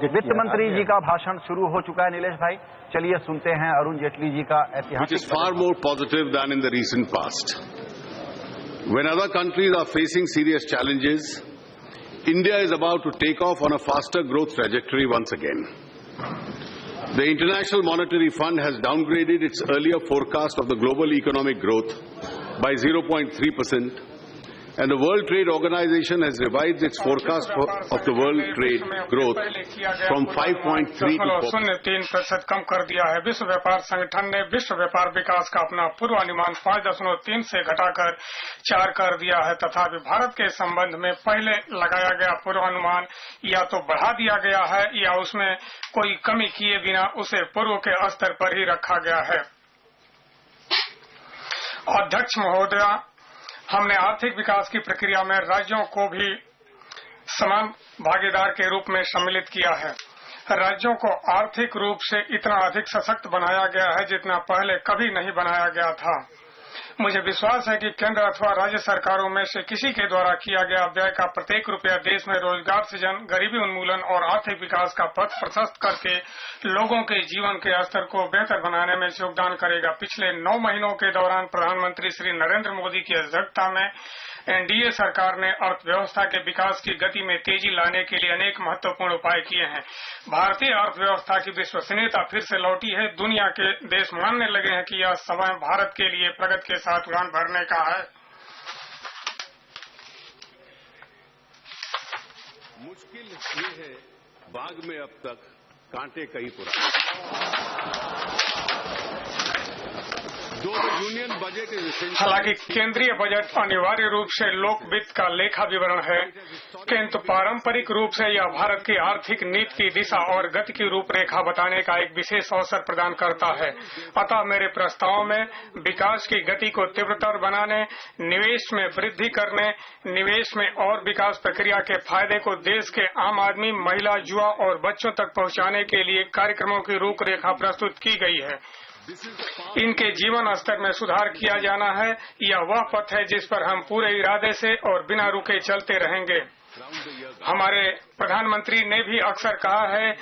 वित्त मंत्री जी का भाषण शुरू हो चुका है नीलेश भाई, चलिए सुनते हैं अरुण जेटली जी का ऐतिहासिक। Which is far more positive than in the recent past. When other countries are facing serious challenges, India is about to take off on a faster growth trajectory once again. The International Monetary Fund has downgraded its earlier forecast of the global economic growth by 0.3%, and the World Trade Organization has revised its forecast of the world trade growth from 5.3 to 0.3% कम कर दिया है। विश्व व्यापार संगठन ने विश्व व्यापार विकास का अपना पूर्वानुमान 5.3 से घटाकर 4 कर दिया है, तथा भारत के संबंध में पहले लगाया गया पूर्वानुमान या तो बढ़ा दिया गया है या उसमें कोई कमी किए बिना उसे पूर्व के स्तर पर ही रखा गया है। अध्यक्ष महोदया, हमने आर्थिक विकास की प्रक्रिया में राज्यों को भी समान भागीदार के रूप में सम्मिलित किया है। राज्यों को आर्थिक रूप से इतना अधिक सशक्त बनाया गया है जितना पहले कभी नहीं बनाया गया था। मुझे विश्वास है कि केंद्र अथवा राज्य सरकारों में से किसी के द्वारा किया गया व्यय का प्रत्येक रुपया देश में रोजगार सृजन, गरीबी उन्मूलन और आर्थिक विकास का पथ प्रशस्त करके लोगों के जीवन के स्तर को बेहतर बनाने में योगदान करेगा। पिछले 9 महीनों के दौरान प्रधानमंत्री श्री नरेंद्र मोदी की अध्यक्षता में एनडीए सरकार ने अर्थव्यवस्था के विकास की गति में तेजी लाने के लिए अनेक महत्वपूर्ण उपाय किए हैं। भारतीय अर्थव्यवस्था की विश्वसनीयता फिर से लौटी है। दुनिया के देश मानने लगे हैं कि यह समय भारत के लिए प्रगति के साथ उड़ान भरने का है। मुश्किल ये है, बाग में अब तक कांटे कई पुराने। हालांकि केंद्रीय बजट अनिवार्य रूप से लोक वित्त का लेखा विवरण है, किंतु पारंपरिक रूप से यह भारत की आर्थिक नीति की दिशा और गति की रूपरेखा बताने का एक विशेष अवसर प्रदान करता है। अतः मेरे प्रस्ताव में विकास की गति को तीव्रतर बनाने, निवेश में वृद्धि करने, निवेश में और विकास प्रक्रिया के फायदे को देश के आम आदमी, महिला, युवा और बच्चों तक पहुंचाने के लिए कार्यक्रमों की रूपरेखा प्रस्तुत की गई है। इनके जीवन स्तर में सुधार किया जाना है। यह वह पथ है जिस पर हम पूरे इरादे से और बिना रुके चलते रहेंगे। हमारे प्रधानमंत्री ने भी अक्सर कहा है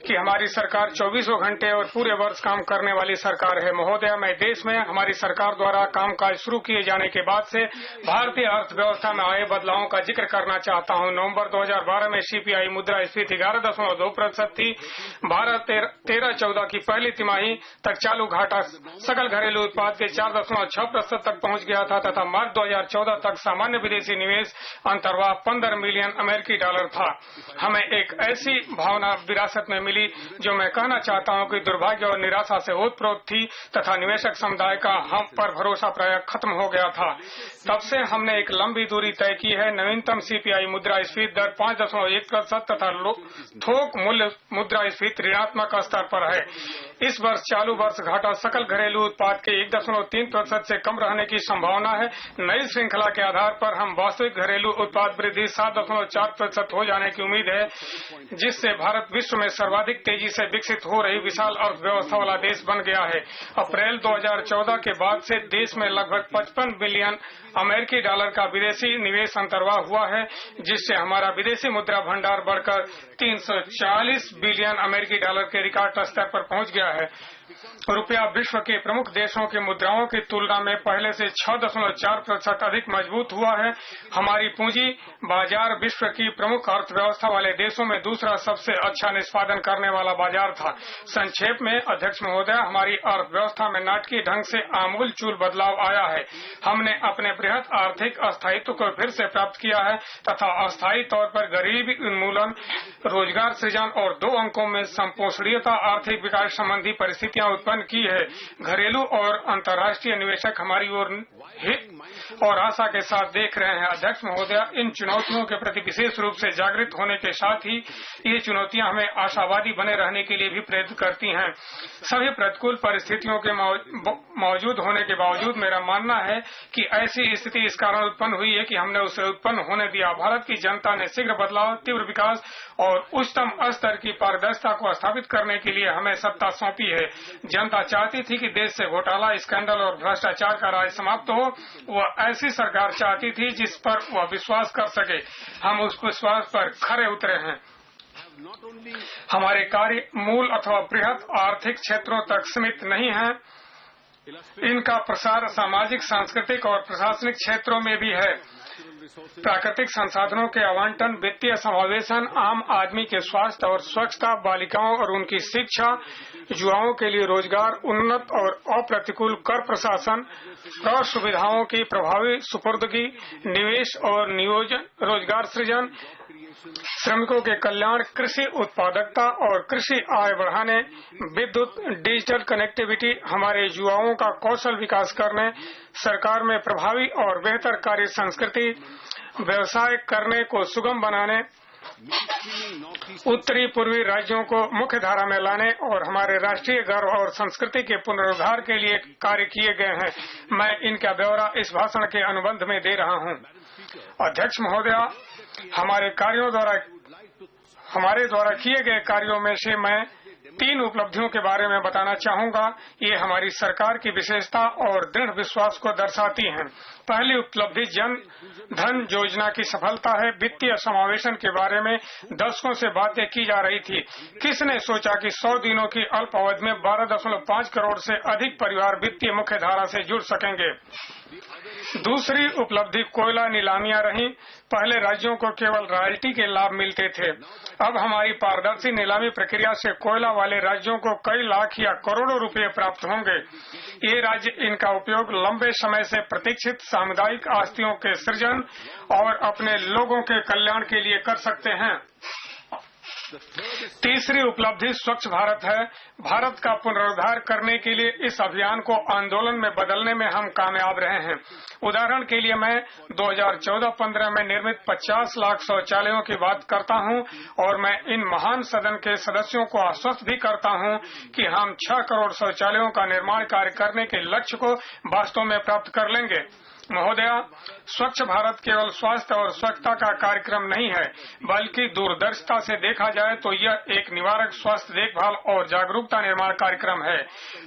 कि हमारी सरकार 24 घंटे और पूरे वर्ष काम करने वाली सरकार है। महोदया, मैं देश में हमारी सरकार द्वारा कामकाज शुरू किए जाने के बाद से भारतीय अर्थव्यवस्था में आए बदलावों का जिक्र करना चाहता हूं। नवंबर 2012 में सीपीआई मुद्रास्फीति 11.2% थी। भारत 13-14 की पहली तिमाही तक चालू घाटा सकल घरेलू उत्पाद के 4.6% तक पहुंच गया था तथा मार्च 2014 तक सामान्य विदेशी निवेश अंतर्वाह 15 मिलियन अमेरिकी डॉलर था। हमें एक ऐसी भावना विरासत में मिली जो मैं कहना चाहता हूं कि दुर्भाग्य और निराशा से ओतप्रोत थी तथा निवेशक समुदाय का हम पर भरोसा प्राय खत्म हो गया था। तब से हमने एक लंबी दूरी तय की है। नवीनतम सीपीआई मुद्रास्फीति दर 5.1% तथा थोक मूल्य मुद्रास्फीति ऋणात्मक स्तर पर है। इस वर्ष चालू वर्ष घाटा सकल घरेलू उत्पाद के 1.3% से कम रहने की संभावना है। नई श्रृंखला के आधार पर हम वास्तविक घरेलू उत्पाद वृद्धि 7.4% हो जाने की उम्मीद है, जिससे भारत विश्व में सर्वाधिक तेजी से विकसित हो रही विशाल अर्थव्यवस्था वाला देश बन गया है। अप्रैल 2014 के बाद से देश में लगभग 55 बिलियन अमेरिकी डॉलर का विदेशी निवेश अंतर्वाह हुआ है, जिससे हमारा विदेशी मुद्रा भंडार बढ़कर 340 बिलियन अमेरिकी डॉलर के रिकॉर्ड स्तर पर पहुंच गया है। रुपया विश्व के प्रमुख देशों की मुद्राओं की तुलना में पहले से 6.4% अधिक मजबूत हुआ है। हमारी पूंजी बाजार विश्व की प्रमुख अर्थव्यवस्था वाले देशों में दूसरा सबसे अच्छा निष्पादन करने वाला बाजार था। संक्षेप में अध्यक्ष महोदय, हमारी अर्थव्यवस्था में नाटकीय ढंग से आमूल चूल बदलाव आया है। हमने अपने बृहद आर्थिक अस्थायित्व को फिर से प्राप्त किया है तथा अस्थायी तौर पर गरीबी उन्मूलन, रोजगार सृजन और 2 अंकों में संपोषणीयता आर्थिक विकास संबंधी परिस्थितियां उत्पन्न की है। घरेलू और अंतर्राष्ट्रीय निवेशक हमारी ओर हित और आशा के साथ देख रहे हैं। अध्यक्ष महोदय, इन चुनौतियों के प्रति विशेष रूप से जागृत होने के साथ ही ये चुनौतियां हमें आशावादी बने रहने के लिए भी प्रेरित करती हैं। सभी प्रतिकूल परिस्थितियों के मौजूद होने के बावजूद मेरा मानना है कि ऐसी स्थिति इस कारण उत्पन्न हुई है कि हमने उसे उत्पन्न होने दिया। भारत की जनता ने शीघ्र बदलाव, तीव्र विकास और उच्चतम स्तर की पारदर्शिता को स्थापित करने के लिए हमें सत्ता सौंपी है। जनता चाहती थी कि देश से घोटाला, स्कैंडल और भ्रष्टाचार का राज समाप्त हो। वह ऐसी सरकार चाहती थी जिस पर वह विश्वास कर सके। हम उस विश्वास पर खरे उतरे हैं। हमारे कार्य मूल अथवा बृहद आर्थिक क्षेत्रों तक सीमित नहीं है, इनका प्रसार सामाजिक, सांस्कृतिक और प्रशासनिक क्षेत्रों में भी है। प्राकृतिक संसाधनों के आवंटन, वित्तीय समावेशन, आम आदमी के स्वास्थ्य और स्वच्छता, बालिकाओं और उनकी शिक्षा, युवाओं के लिए रोजगार, उन्नत और अप्रतिकूल कर प्रशासन, प्रौढ़ सुविधाओं की प्रभावी सुपुर्दगी, निवेश और नियोजन, रोजगार सृजन, श्रमिकों के कल्याण, कृषि उत्पादकता और कृषि आय बढ़ाने, विद्युत, डिजिटल कनेक्टिविटी, हमारे युवाओं का कौशल विकास करने, सरकार में प्रभावी और बेहतर कार्य संस्कृति, व्यवसाय करने को सुगम बनाने, उत्तरी पूर्वी राज्यों को मुख्य धारा में लाने और हमारे राष्ट्रीय गर्व और संस्कृति के पुनरुद्धार के लिए कार्य किए गए हैं। मैं इनका ब्यौरा इस भाषण के अनुबंध में दे रहा हूं। अध्यक्ष महोदया, हमारे द्वारा किए गए कार्यों में से मैं 3 उपलब्धियों के बारे में बताना चाहूंगा। ये हमारी सरकार की विशेषता और दृढ़ विश्वास को दर्शाती हैं। पहली उपलब्धि जन धन योजना की सफलता है। वित्तीय समावेशन के बारे में दशकों से बातें की जा रही थी। किसने सोचा कि 100 दिनों की अल्प अवधि में 12.5 करोड़ से अधिक परिवार वित्तीय मुख्य धारा से जुड़ सकेंगे। दूसरी उपलब्धि कोयला नीलामियां रही। पहले राज्यों को केवल रॉयल्टी के लाभ मिलते थे। अब हमारी पारदर्शी नीलामी प्रक्रिया से कोयला वाले राज्यों को कई लाख या करोड़ों रुपए प्राप्त होंगे। ये राज्य इनका उपयोग लंबे समय से प्रतीक्षित सामुदायिक आस्तियों के सृजन और अपने लोगों के कल्याण के लिए कर सकते हैं। तीसरी उपलब्धि स्वच्छ भारत है। भारत का पुनरुद्धार करने के लिए इस अभियान को आंदोलन में बदलने में हम कामयाब रहे हैं। उदाहरण के लिए मैं 2014-15 में निर्मित 50 लाख शौचालयों की बात करता हूं और मैं इन महान सदन के सदस्यों को आश्वस्त भी करता हूं कि हम 6 करोड़ शौचालयों का निर्माण कार्य करने के लक्ष्य को वास्तव में प्राप्त कर लेंगे। महोदया, स्वच्छ भारत केवल स्वास्थ्य और स्वच्छता का कार्यक्रम नहीं है, बल्कि दूरदर्शिता से देखा जाए तो यह एक निवारक स्वास्थ्य देखभाल और जागरूकता निर्माण कार्यक्रम है।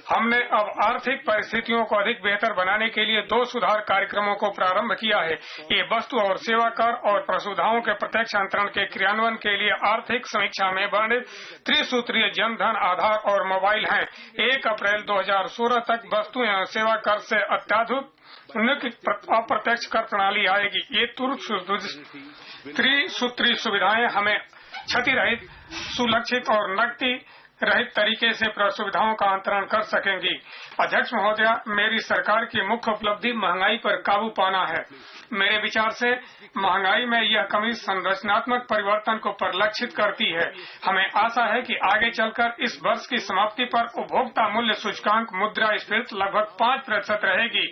हमने अब आर्थिक परिस्थितियों को अधिक बेहतर बनाने के लिए 2 सुधार कार्यक्रमों को प्रारंभ किया है। ये वस्तु और सेवा कर और प्रसुधाओं के प्रत्यक्ष अंतरण के क्रियान्वयन के लिए आर्थिक समीक्षा में वर्णित त्रिसूत्रीय जन धन, आधार और मोबाइल हैं। 1 अप्रैल 2016 तक वस्तु एवं सेवा कर से अत्याधुनिक अप्रत्यक्ष कर प्रणाली आएगी। ये त्रिसूत्री सुविधाएं हमें क्षति रहित, सुलक्षित और नकदी रहित तरीके से सुविधाओं का अंतरण कर सकेंगी। अध्यक्ष महोदया, मेरी सरकार की मुख्य उपलब्धि महंगाई पर काबू पाना है। मेरे विचार से महंगाई में यह कमी संरचनात्मक परिवर्तन को परिलक्षित करती है। हमें आशा है कि आगे चलकर इस वर्ष की समाप्ति पर उपभोक्ता मूल्य सूचकांक मुद्रास्फीति लगभग 5% रहेगी।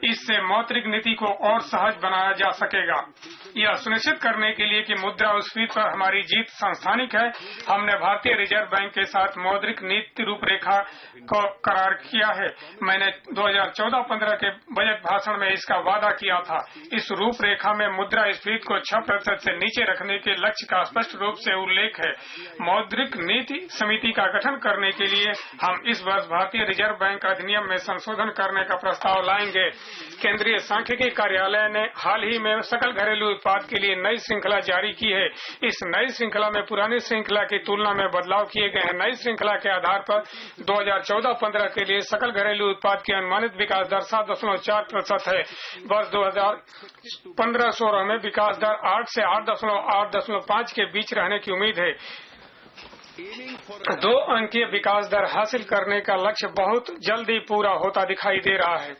इससे मौद्रिक नीति को और सहज बनाया जा सकेगा। यह सुनिश्चित करने के लिए कि मुद्रास्फीति पर हमारी जीत संस्थानिक है, हमने भारतीय रिजर्व बैंक के साथ मौद्रिक नीति रूपरेखा को करार किया है। मैंने 2014-15 के बजट भाषण में इसका वादा किया था। इस रूपरेखा में मुद्रास्फीति को 6% से नीचे रखने के लक्ष्य का स्पष्ट रूप से उल्लेख है। मौद्रिक नीति समिति का गठन करने के लिए हम इस वर्ष भारतीय रिजर्व बैंक अधिनियम में संशोधन करने का प्रस्ताव लाएंगे। केंद्रीय सांख्यिकी कार्यालय ने हाल ही में सकल घरेलू उत्पाद के लिए नई श्रृंखला जारी की है। इस नई श्रृंखला में पुरानी श्रृंखला की तुलना में बदलाव किए गए हैं। नई श्रृंखला के आधार पर 2014-15 के लिए सकल घरेलू उत्पाद की अनुमानित विकास दर 7.4% है। वर्ष 2015-16 में विकास दर 8 से 8.5 के बीच रहने की उम्मीद है। 2 अंकीय विकास दर हासिल करने का लक्ष्य बहुत जल्दी पूरा होता दिखाई दे रहा है।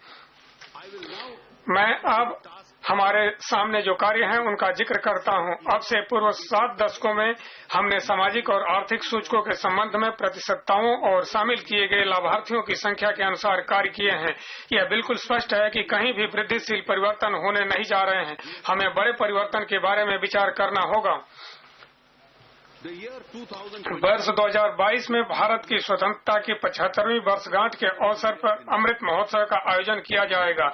मैं अब हमारे सामने जो कार्य हैं उनका जिक्र करता हूं। अब से पूर्व 7 दशकों में हमने सामाजिक और आर्थिक सूचकों के संबंध में प्रतिशतताओं और शामिल किए गए लाभार्थियों की संख्या के अनुसार कार्य किए हैं। यह बिल्कुल स्पष्ट है कि कहीं भी वृद्धिशील परिवर्तन होने नहीं जा रहे हैं। हमें बड़े परिवर्तन के बारे में विचार करना होगा। वर्ष 2022 में भारत की स्वतंत्रता की 75वीं वर्षगांठ के अवसर पर अमृत महोत्सव का आयोजन किया जाएगा।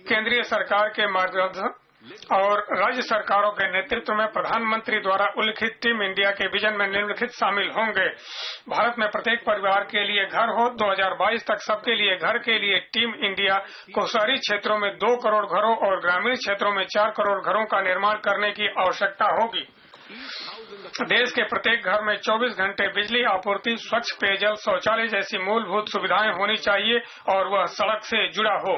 केंद्रीय सरकार के मार्गदर्शन और राज्य सरकारों के नेतृत्व में प्रधानमंत्री द्वारा उल्लिखित टीम इंडिया के विजन में निम्नलिखित शामिल होंगे। भारत में प्रत्येक परिवार के लिए घर हो। 2022 तक सबके लिए घर के लिए टीम इंडिया को शहरी क्षेत्रों में 2 करोड़ घरों और ग्रामीण क्षेत्रों में 4 करोड़ घरों का निर्माण करने की आवश्यकता होगी। देश के प्रत्येक घर में 24 घंटे बिजली आपूर्ति, स्वच्छ पेयजल, शौचालय जैसी मूलभूत सुविधाएं होनी चाहिए और वह सड़क से जुड़ा हो।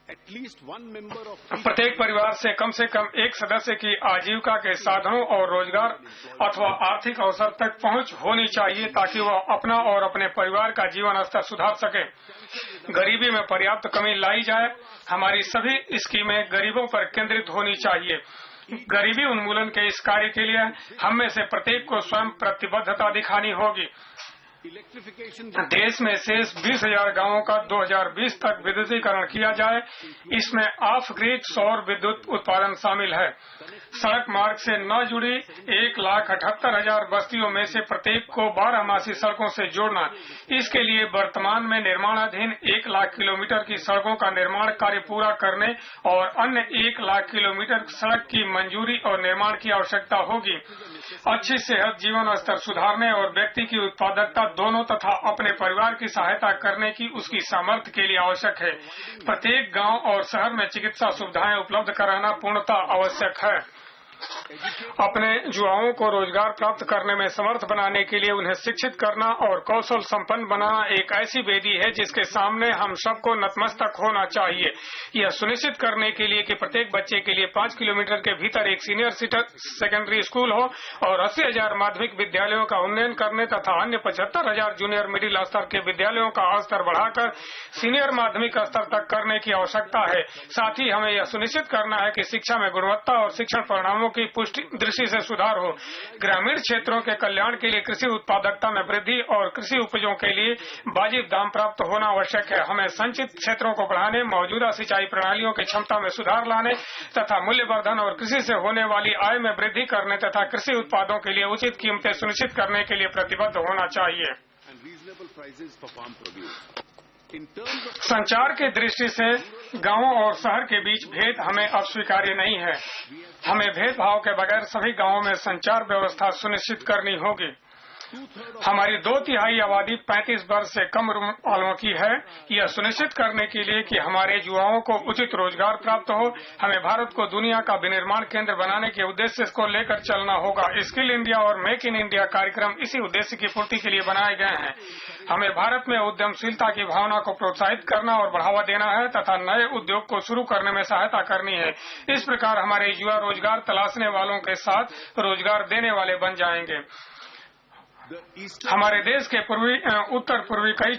प्रत्येक परिवार से कम एक सदस्य की आजीविका के साधनों और रोजगार अथवा आर्थिक अवसर तक पहुंच होनी चाहिए ताकि वह अपना और अपने परिवार का जीवन स्तर सुधार सके। गरीबी में पर्याप्त कमी लाई जाए। हमारी सभी स्कीमें गरीबों पर केंद्रित होनी चाहिए। गरीबी उन्मूलन के इस कार्य के लिए हम में से प्रत्येक को स्वयं प्रतिबद्धता दिखानी होगी। देश में शेष 20,000 गांवों का 2020 तक विद्युतीकरण किया जाए। इसमें ऑफ ग्रिड सौर विद्युत उत्पादन शामिल है। सड़क मार्ग से न जुड़ी 1,78,000 बस्तियों में से प्रत्येक को 12मासी सड़कों से जोड़ना। इसके लिए वर्तमान में निर्माणाधीन 1 लाख किलोमीटर की सड़कों का निर्माण कार्य पूरा करने और अन्य 1 लाख किलोमीटर सड़क की मंजूरी और निर्माण की आवश्यकता होगी। अच्छी सेहत, जीवन स्तर सुधारने और व्यक्ति की उत्पादकता दोनों तथा अपने परिवार की सहायता करने की उसकी सामर्थ्य के लिए आवश्यक है। प्रत्येक गांव और शहर में चिकित्सा सुविधाएं उपलब्ध कराना पूर्णतः आवश्यक है। अपने युवाओं को रोजगार प्राप्त करने में समर्थ बनाने के लिए उन्हें शिक्षित करना और कौशल संपन्न बनाना एक ऐसी वेदी है जिसके सामने हम सबको नतमस्तक होना चाहिए। यह सुनिश्चित करने के लिए कि प्रत्येक बच्चे के लिए 5 किलोमीटर के भीतर एक सीनियर सेकेंडरी स्कूल हो और 80,000 माध्यमिक विद्यालयों का उन्नयन करने तथा अन्य 75,000 जूनियर मिडिल स्तर के विद्यालयों का स्तर बढ़ाकर सीनियर माध्यमिक स्तर तक करने की आवश्यकता है। साथ ही हमें यह सुनिश्चित करना है कि शिक्षा में गुणवत्ता और शिक्षण परिणामों की पुष्टि दृष्टि से सुधार हो। ग्रामीण क्षेत्रों के कल्याण के लिए कृषि उत्पादकता में वृद्धि और कृषि उपजों के लिए वाजिब दाम प्राप्त होना आवश्यक है। हमें संचित क्षेत्रों को बढ़ाने, मौजूदा सिंचाई प्रणालियों की क्षमता में सुधार लाने तथा मूल्यवर्धन और कृषि से होने वाली आय में वृद्धि करने तथा कृषि उत्पादों के लिए उचित कीमतें सुनिश्चित करने के लिए प्रतिबद्ध होना चाहिए। संचार की दृष्टि से गांवों और शहर के बीच भेद हमें अस्वीकार्य नहीं है। हमें भेदभाव के बगैर सभी गांवों में संचार व्यवस्था सुनिश्चित करनी होगी। हमारी 2/3 आबादी 35 वर्ष से कम उम्र वालों की है। यह सुनिश्चित करने के लिए कि हमारे युवाओं को उचित रोजगार प्राप्त हो, हमें भारत को दुनिया का विनिर्माण केंद्र बनाने के उद्देश्य को लेकर चलना होगा। स्किल इंडिया और मेक इन इंडिया कार्यक्रम इसी उद्देश्य की पूर्ति के लिए बनाए गए हैं। हमें भारत में उद्यमशीलता की भावना को प्रोत्साहित करना और बढ़ावा देना है तथा नए उद्योग को शुरू करने में सहायता करनी है। इस प्रकार हमारे युवा रोजगार तलाशने वालों के साथ रोजगार देने वाले बन जाएंगे। हमारे देश के उत्तर पूर्वी कई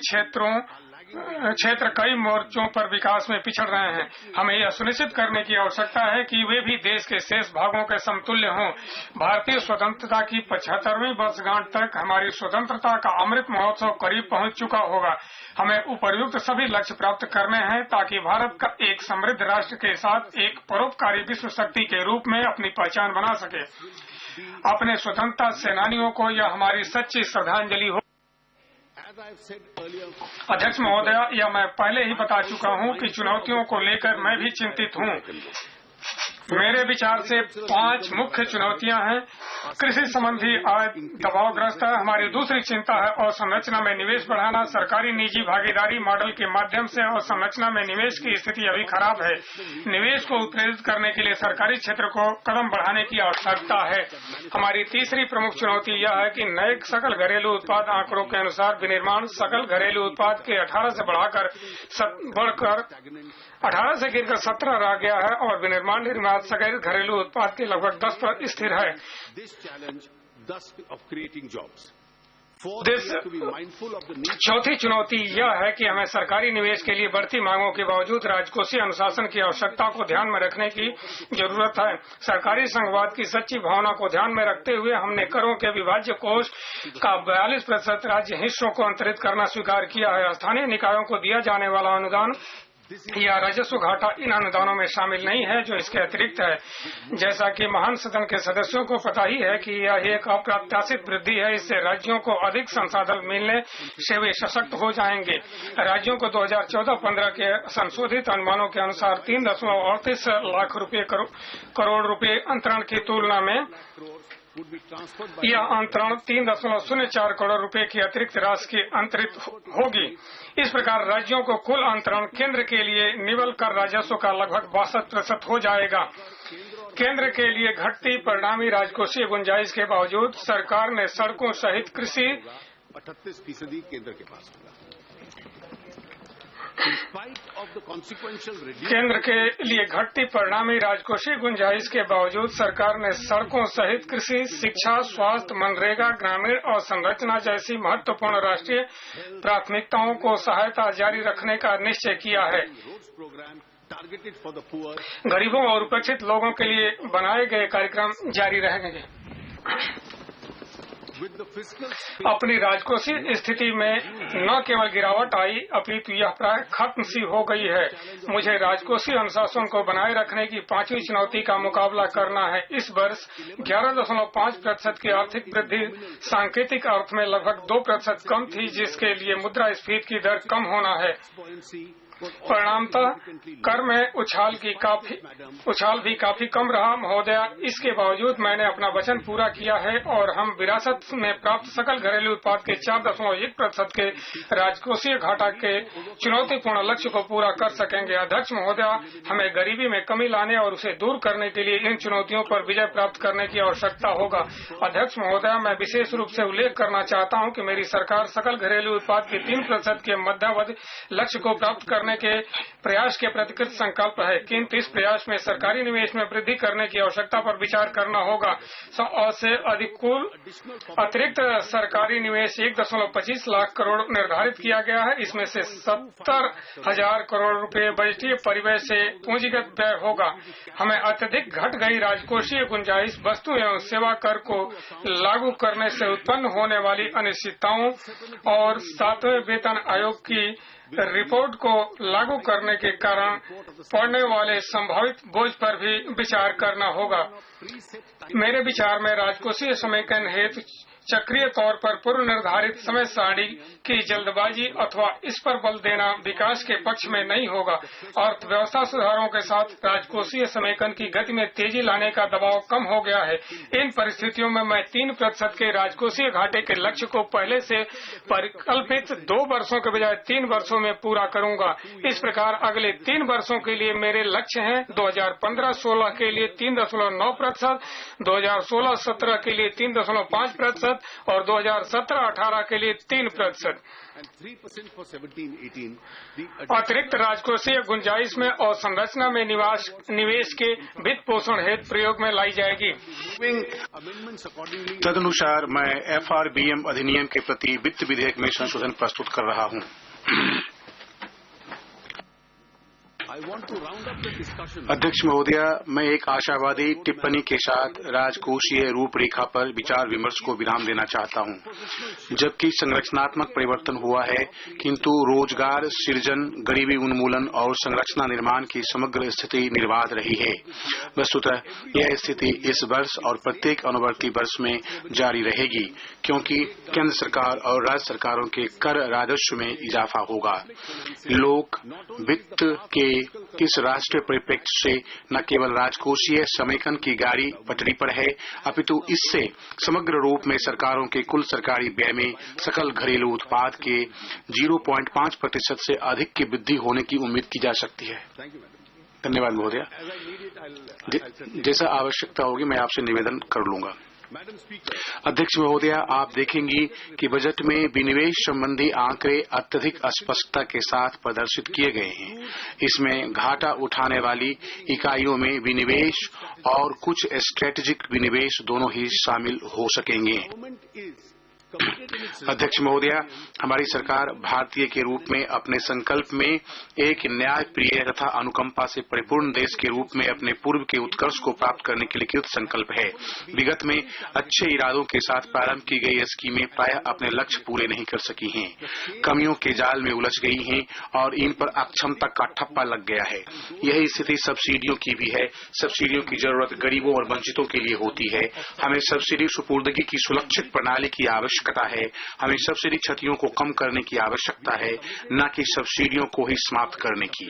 क्षेत्र कई मोर्चों पर विकास में पिछड़ रहे हैं। हमें यह सुनिश्चित करने की आवश्यकता है कि वे भी देश के शेष भागों के समतुल्य हों। भारतीय स्वतंत्रता की 75वीं वर्षगांठ तक हमारी स्वतंत्रता का अमृत महोत्सव करीब पहुंच चुका होगा। हमें उपर्युक्त सभी लक्ष्य प्राप्त करने हैं ताकि भारत का एक समृद्ध राष्ट्र के साथ एक परोपकारी विश्व शक्ति के रूप में अपनी पहचान बना सके। अपने स्वतंत्रता सेनानियों को यह हमारी सच्ची श्रद्धांजलि हो। अध्यक्ष महोदय, यह मैं पहले ही बता चुका हूं कि चुनौतियों को लेकर मैं भी चिंतित हूं। मेरे विचार से 5 मुख्य चुनौतियां हैं। कृषि संबंधी आय दबावग्रस्त है। हमारी दूसरी चिंता है और संरचना में निवेश बढ़ाना। सरकारी निजी भागीदारी मॉडल के माध्यम से और संरचना में निवेश की स्थिति अभी खराब है। निवेश को उत्प्रेरित करने के लिए सरकारी क्षेत्र को कदम बढ़ाने की आवश्यकता है। हमारी तीसरी प्रमुख चुनौती यह है कि नए सकल घरेलू उत्पाद आंकड़ों के अनुसार विनिर्माण सकल घरेलू उत्पाद के 18 से बढ़कर 18 से गिरकर 17 रह गया है और विनिर्माण निर्यात सकल घरेलू उत्पाद के लगभग 10 पर स्थिर है। चौथी चुनौती यह है कि हमें सरकारी निवेश के लिए बढ़ती मांगों के बावजूद राजकोषीय अनुशासन की आवश्यकता को ध्यान में रखने की जरूरत है। सरकारी संघवाद की सच्ची भावना को ध्यान में रखते हुए हमने करों के विभाज्य कोष का 42% राज्य हिस्सों को अंतरित करना स्वीकार किया है। स्थानीय निकायों को दिया जाने वाला अनुदान या राजस्व घाटा इन अनुदानों में शामिल नहीं है जो इसके अतिरिक्त है। जैसा कि महान सदन के सदस्यों को पता ही है कि यह एक अप्रत्याशित वृद्धि है। इससे राज्यों को अधिक संसाधन मिलने से वे सशक्त हो जाएंगे। राज्यों को 2014-15 के संशोधित अनुमानों के अनुसार 3.38 लाख करोड़ रुपए अंतरण की तुलना में यह अंतरण 3.04 करोड़ रुपए की अतिरिक्त राशि की अंतरित होगी। इस प्रकार राज्यों को कुल अंतरण केंद्र के लिए निवल कर राजस्व का लगभग 62% हो जाएगा। केंद्र के लिए घटती परिणामी राजकोषीय गुंजाइश के बावजूद सरकार ने सड़कों सहित कृषि 38% केंद्र के पास होगा। केंद्र के लिए घटती परिणामी राजकोषीय गुंजाइश के बावजूद सरकार ने सड़कों सहित कृषि, शिक्षा, स्वास्थ्य, मनरेगा, ग्रामीण और संरचना जैसी महत्वपूर्ण राष्ट्रीय प्राथमिकताओं को सहायता जारी रखने का निश्चय किया है। गरीबों और उपेक्षित लोगों के लिए बनाए गए कार्यक्रम जारी रहेंगे। अपनी राजकोषीय स्थिति में न केवल गिरावट आई, अपितु यह प्राय खत्म सी हो गई है। मुझे राजकोषीय अनुशासन को बनाए रखने की पांचवी चुनौती का मुकाबला करना है। इस वर्ष 11.5% की आर्थिक वृद्धि सांकेतिक अर्थ में लगभग 2% कम थी, जिसके लिए मुद्रास्फीति की दर कम होना है। परिणामतः कर में उछाल भी काफी कम रहा। महोदया, इसके बावजूद मैंने अपना वचन पूरा किया है और हम विरासत में प्राप्त सकल घरेलू उत्पाद के 4.1% के राजकोषीय घाटा के चुनौतीपूर्ण लक्ष्य को पूरा कर सकेंगे। अध्यक्ष महोदया, हमें गरीबी में कमी लाने और उसे दूर करने के लिए इन चुनौतियों पर विजय प्राप्त करने की आवश्यकता होगा। अध्यक्ष महोदया, मैं विशेष रूप से उल्लेख करना चाहता हूं कि मेरी सरकार सकल घरेलू उत्पाद के 3% के मध्यावधि लक्ष्य को प्राप्त करने के प्रयास के प्रति कृत संकल्प है, किंतु इस प्रयास में सरकारी निवेश में वृद्धि करने की आवश्यकता पर विचार करना होगा। से अधिक कुल अतिरिक्त सरकारी निवेश 1.25 लाख करोड़ निर्धारित किया गया है। इसमें से 70,000 करोड़ रुपए बजटीय परिव्यय से पूंजीगत व्यय होगा। हमें अत्यधिक घट गई राजकोषीय गुंजाइश, वस्तु एवं सेवा कर को लागू करने से उत्पन्न होने वाली अनिश्चितताओं और 7वें वेतन आयोग की रिपोर्ट को लागू करने के कारण पड़ने वाले संभावित बोझ पर भी विचार करना होगा। मेरे विचार में राजकोषीय समेकन हेतु चक्रीय तौर पर पूर्व निर्धारित समय सारणी की जल्दबाजी अथवा इस पर बल देना विकास के पक्ष में नहीं होगा। अर्थव्यवस्था सुधारों के साथ राजकोषीय समेकन की गति में तेजी लाने का दबाव कम हो गया है। इन परिस्थितियों में मैं 3% के राजकोषीय घाटे के लक्ष्य को पहले से परिकल्पित 2 वर्षों के बजाय 3 वर्षों में पूरा करूंगा। इस प्रकार अगले 3 वर्षों के लिए मेरे लक्ष्य हैं 2015-16 के लिए 3.9%, 2016-17 के लिए 3.5% और 2017-18 के लिए 3%। अतिरिक्त राजकोषीय गुंजाइश में और संरचना में निवेश के वित्त पोषण हेतु प्रयोग में लाई जाएगी। तदनुसार मैं FRBM अधिनियम के प्रति वित्त विधेयक में संशोधन प्रस्तुत कर रहा हूं। अध्यक्ष महोदया, मैं एक आशावादी टिप्पणी के साथ राजकोषीय रूपरेखा पर विचार विमर्श को विराम देना चाहता हूं। जबकि संरचनात्मक परिवर्तन हुआ है, किंतु रोजगार सृजन, गरीबी उन्मूलन और संरचना निर्माण की समग्र स्थिति निर्बाध रही है। वस्तुतः यह स्थिति इस वर्ष और प्रत्येक अनुवर्ती वर्ष में जारी रहेगी, क्योंकि केंद्र सरकार और राज्य सरकारों के कर राजस्व में इजाफा होगा। लोक वित्त के इस राष्ट्रीय परिप्रेक्ष्य से न केवल राजकोषीय समेकन की गाड़ी पटरी पर है, अपितु इससे समग्र रूप में सरकारों के कुल सरकारी व्यय में सकल घरेलू उत्पाद के 0.5% से अधिक की वृद्धि होने की उम्मीद की जा सकती है। धन्यवाद महोदया। जैसा आवश्यकता होगी मैं आपसे निवेदन कर लूंगा। अध्यक्ष महोदया, आप देखेंगी कि बजट में विनिवेश संबंधी आंकड़े अत्यधिक अस्पष्टता के साथ प्रदर्शित किए गए हैं। इसमें घाटा उठाने वाली इकाइयों में विनिवेश और कुछ स्ट्रेटेजिक विनिवेश दोनों ही शामिल हो सकेंगे। अध्यक्ष महोदया, हमारी सरकार भारतीय के रूप में अपने संकल्प में एक न्यायप्रिय तथा अनुकंपा से परिपूर्ण देश के रूप में अपने पूर्व के उत्कर्ष को प्राप्त करने के लिए कृत संकल्प है। विगत में अच्छे इरादों के साथ प्रारंभ की गई स्कीमें प्रायः अपने लक्ष्य पूरे नहीं कर सकी हैं, कमियों के जाल में उलझ गई हैं और इन पर अक्षमता का ठप्पा लग गया है। यही स्थिति सब्सिडियों की भी है। सब्सिडियों की जरूरत गरीबों और वंचितों के लिए होती है। हमें सब्सिडी सुपुर्दगी की सुरक्षित प्रणाली की आवश्यकता है। हमें सब्सिडी क्षतियों को कम करने की आवश्यकता है, न कि सब्सिडियों को ही समाप्त करने की।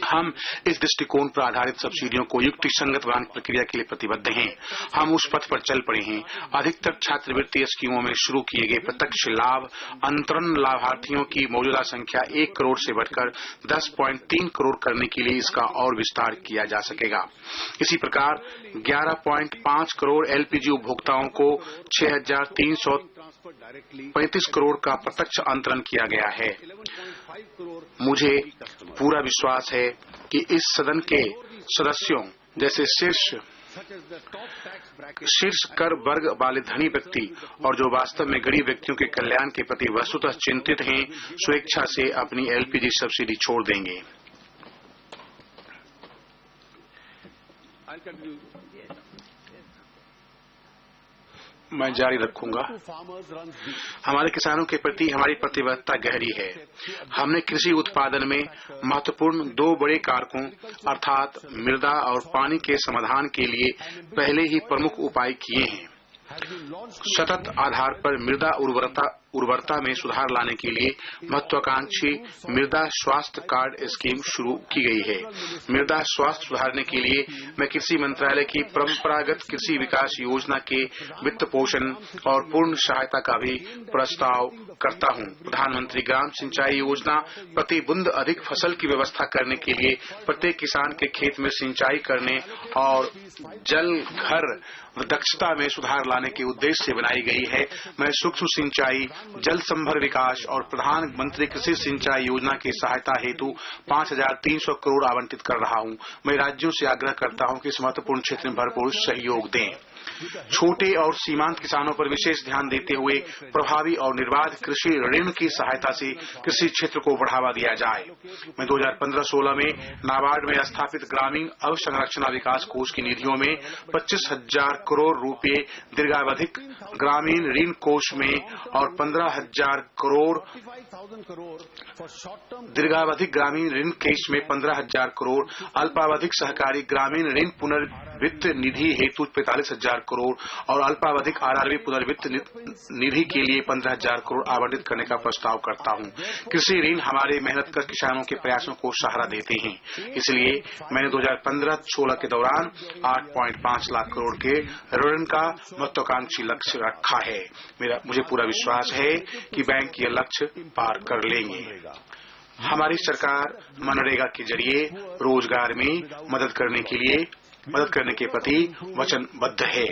हम इस दृष्टिकोण पर आधारित सब्सिडियों को युक्तिसंगत बनाने की प्रक्रिया के लिए प्रतिबद्ध हैं। हम उस पथ पर चल पड़े हैं। अधिकतर छात्रवृत्ति स्कीमों में शुरू किए गए प्रत्यक्ष लाभ अंतरण लाभार्थियों की मौजूदा संख्या 1 करोड़ से बढ़कर 10.3 करोड़ करने के लिए इसका और विस्तार किया जा सकेगा। इसी प्रकार 11.5 करोड़ एलपीजी उपभोक्ताओं को 6,335 करोड़ का प्रत्यक्ष अंतरण किया गया है। मुझे पूरा विश्वास है कि इस सदन के सदस्यों जैसे शीर्ष कर वर्ग वाले धनी व्यक्ति और जो वास्तव में गरीब व्यक्तियों के कल्याण के प्रति वस्तुतः चिंतित हैं, स्वेच्छा से अपनी एलपीजी सब्सिडी छोड़ देंगे। मैं जारी रखूंगा। हमारे किसानों के प्रति हमारी प्रतिबद्धता गहरी है। हमने कृषि उत्पादन में महत्वपूर्ण 2 बड़े कारकों अर्थात मृदा और पानी के समाधान के लिए पहले ही प्रमुख उपाय किए हैं। सतत आधार पर मृदा उर्वरता में सुधार लाने के लिए महत्वाकांक्षी मृदा स्वास्थ्य कार्ड स्कीम शुरू की गई है। मृदा स्वास्थ्य सुधारने के लिए मैं कृषि मंत्रालय की परंपरागत कृषि विकास योजना के वित्त पोषण और पूर्ण सहायता का भी प्रस्ताव करता हूं। प्रधानमंत्री ग्राम सिंचाई योजना प्रति बूंद अधिक फसल की व्यवस्था करने के लिए प्रत्येक किसान के खेत में सिंचाई करने और जल घर दक्षता में सुधार लाने के उद्देश्य से बनाई गई है। मैं सूक्ष्म सिंचाई, जल संभर विकास और प्रधानमंत्री कृषि सिंचाई योजना की सहायता हेतु 5,300 करोड़ आवंटित कर रहा हूं। मैं राज्यों से आग्रह करता हूं कि इस महत्वपूर्ण क्षेत्र में भरपूर सहयोग दें। छोटे और सीमांत किसानों पर विशेष ध्यान देते हुए प्रभावी और निर्बाध कृषि ऋण की सहायता से कृषि क्षेत्र को बढ़ावा दिया जाए। मैं 2015-16 में नाबार्ड में स्थापित ग्रामीण अवसंरचना विकास कोष की निधियों में 25,000 करोड़ रुपए दीर्घावधिक ग्रामीण ऋण कोष में और 15,000 करोड़ दीर्घावधिक ग्रामीण ऋण कोष में 15,000 करोड़ अल्पावधिक सहकारी ग्रामीण ऋण पुनर्वित्त निधि हेतु 45,000 करोड़ और अल्पावधिक आरआरबी पुनर्वित्त निधि के लिए 15,000 करोड़ आवंटित करने का प्रस्ताव करता हूं। कृषि ऋण हमारे मेहनतकश किसानों के प्रयासों को सहारा देते हैं। इसलिए मैंने 2015-16 के दौरान 8.5 लाख करोड़ के ऋण का महत्वाकांक्षी लक्ष्य रखा है। मुझे पूरा विश्वास है कि बैंक ये लक्ष्य पार कर लेंगे। हमारी सरकार मनरेगा के जरिए रोजगार में मदद करने के प्रति वचनबद्ध है।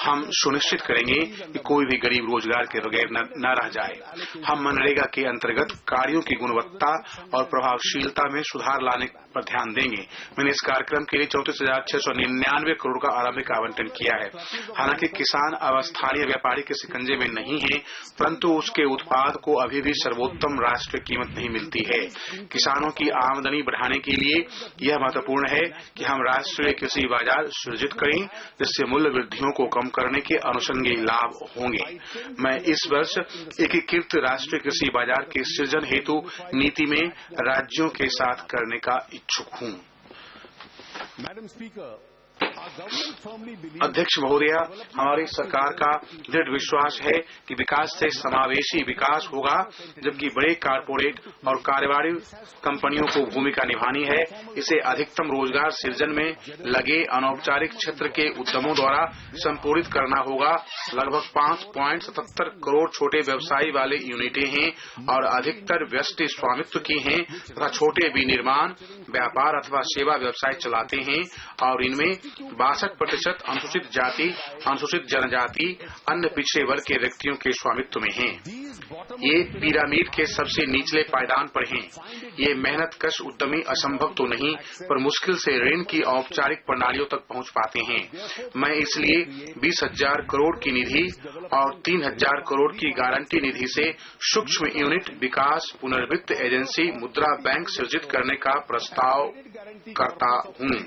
हम सुनिश्चित करेंगे कि कोई भी गरीब रोजगार के बगैर न रह जाए। हम मनरेगा के अंतर्गत कार्यों की गुणवत्ता और प्रभावशीलता में सुधार लाने पर ध्यान देंगे। मैंने इस कार्यक्रम के लिए 34,699 करोड़ का आरंभिक आवंटन किया है। हालांकि किसान अब स्थानीय व्यापारी के शिकंजे में नहीं है, परंतु उसके उत्पाद को अभी भी सर्वोत्तम राष्ट्रीय कीमत नहीं मिलती है। किसानों की आमदनी बढ़ाने के लिए यह महत्वपूर्ण है कि हम राष्ट्रीय कृषि बाजार सृजित करें, जिससे मूल्य वृद्धियों को कम करने के अनुषंगी लाभ होंगे। मैं इस वर्ष एकीकृत राष्ट्रीय कृषि बाजार के सृजन हेतु नीति में राज्यों के साथ करने का इच्छुक हूं। अध्यक्ष महोदया, हमारी सरकार का दृढ़ विश्वास है कि विकास से समावेशी विकास होगा, जबकि बड़े कारपोरेट और कारोबारी कंपनियों को भूमिका निभानी है। इसे अधिकतम रोजगार सृजन में लगे अनौपचारिक क्षेत्र के उद्यमों द्वारा संपूर्णित करना होगा। लगभग 5.77 करोड़ छोटे व्यवसायी वाले यूनिटें हैं और अधिकतर व्यष्टि स्वामित्व की हैं तथा छोटे विनिर्माण, व्यापार अथवा सेवा व्यवसाय चलाते हैं और इनमें 62% अनुसूचित जाति, अनुसूचित जनजाति, अन्य पिछड़े वर्ग के व्यक्तियों के स्वामित्व में हैं। ये पिरामिड के सबसे निचले पायदान पर हैं। ये मेहनतकश उद्यमी असंभव तो नहीं, पर मुश्किल से ऋण की औपचारिक प्रणालियों तक पहुंच पाते हैं। मैं इसलिए 20,000 करोड़ की निधि और 3,000 करोड़ की गारंटी निधि से सूक्ष्म यूनिट विकास पुनर्वित्त एजेंसी मुद्रा बैंक सृजित करने का प्रस्ताव करता हूं।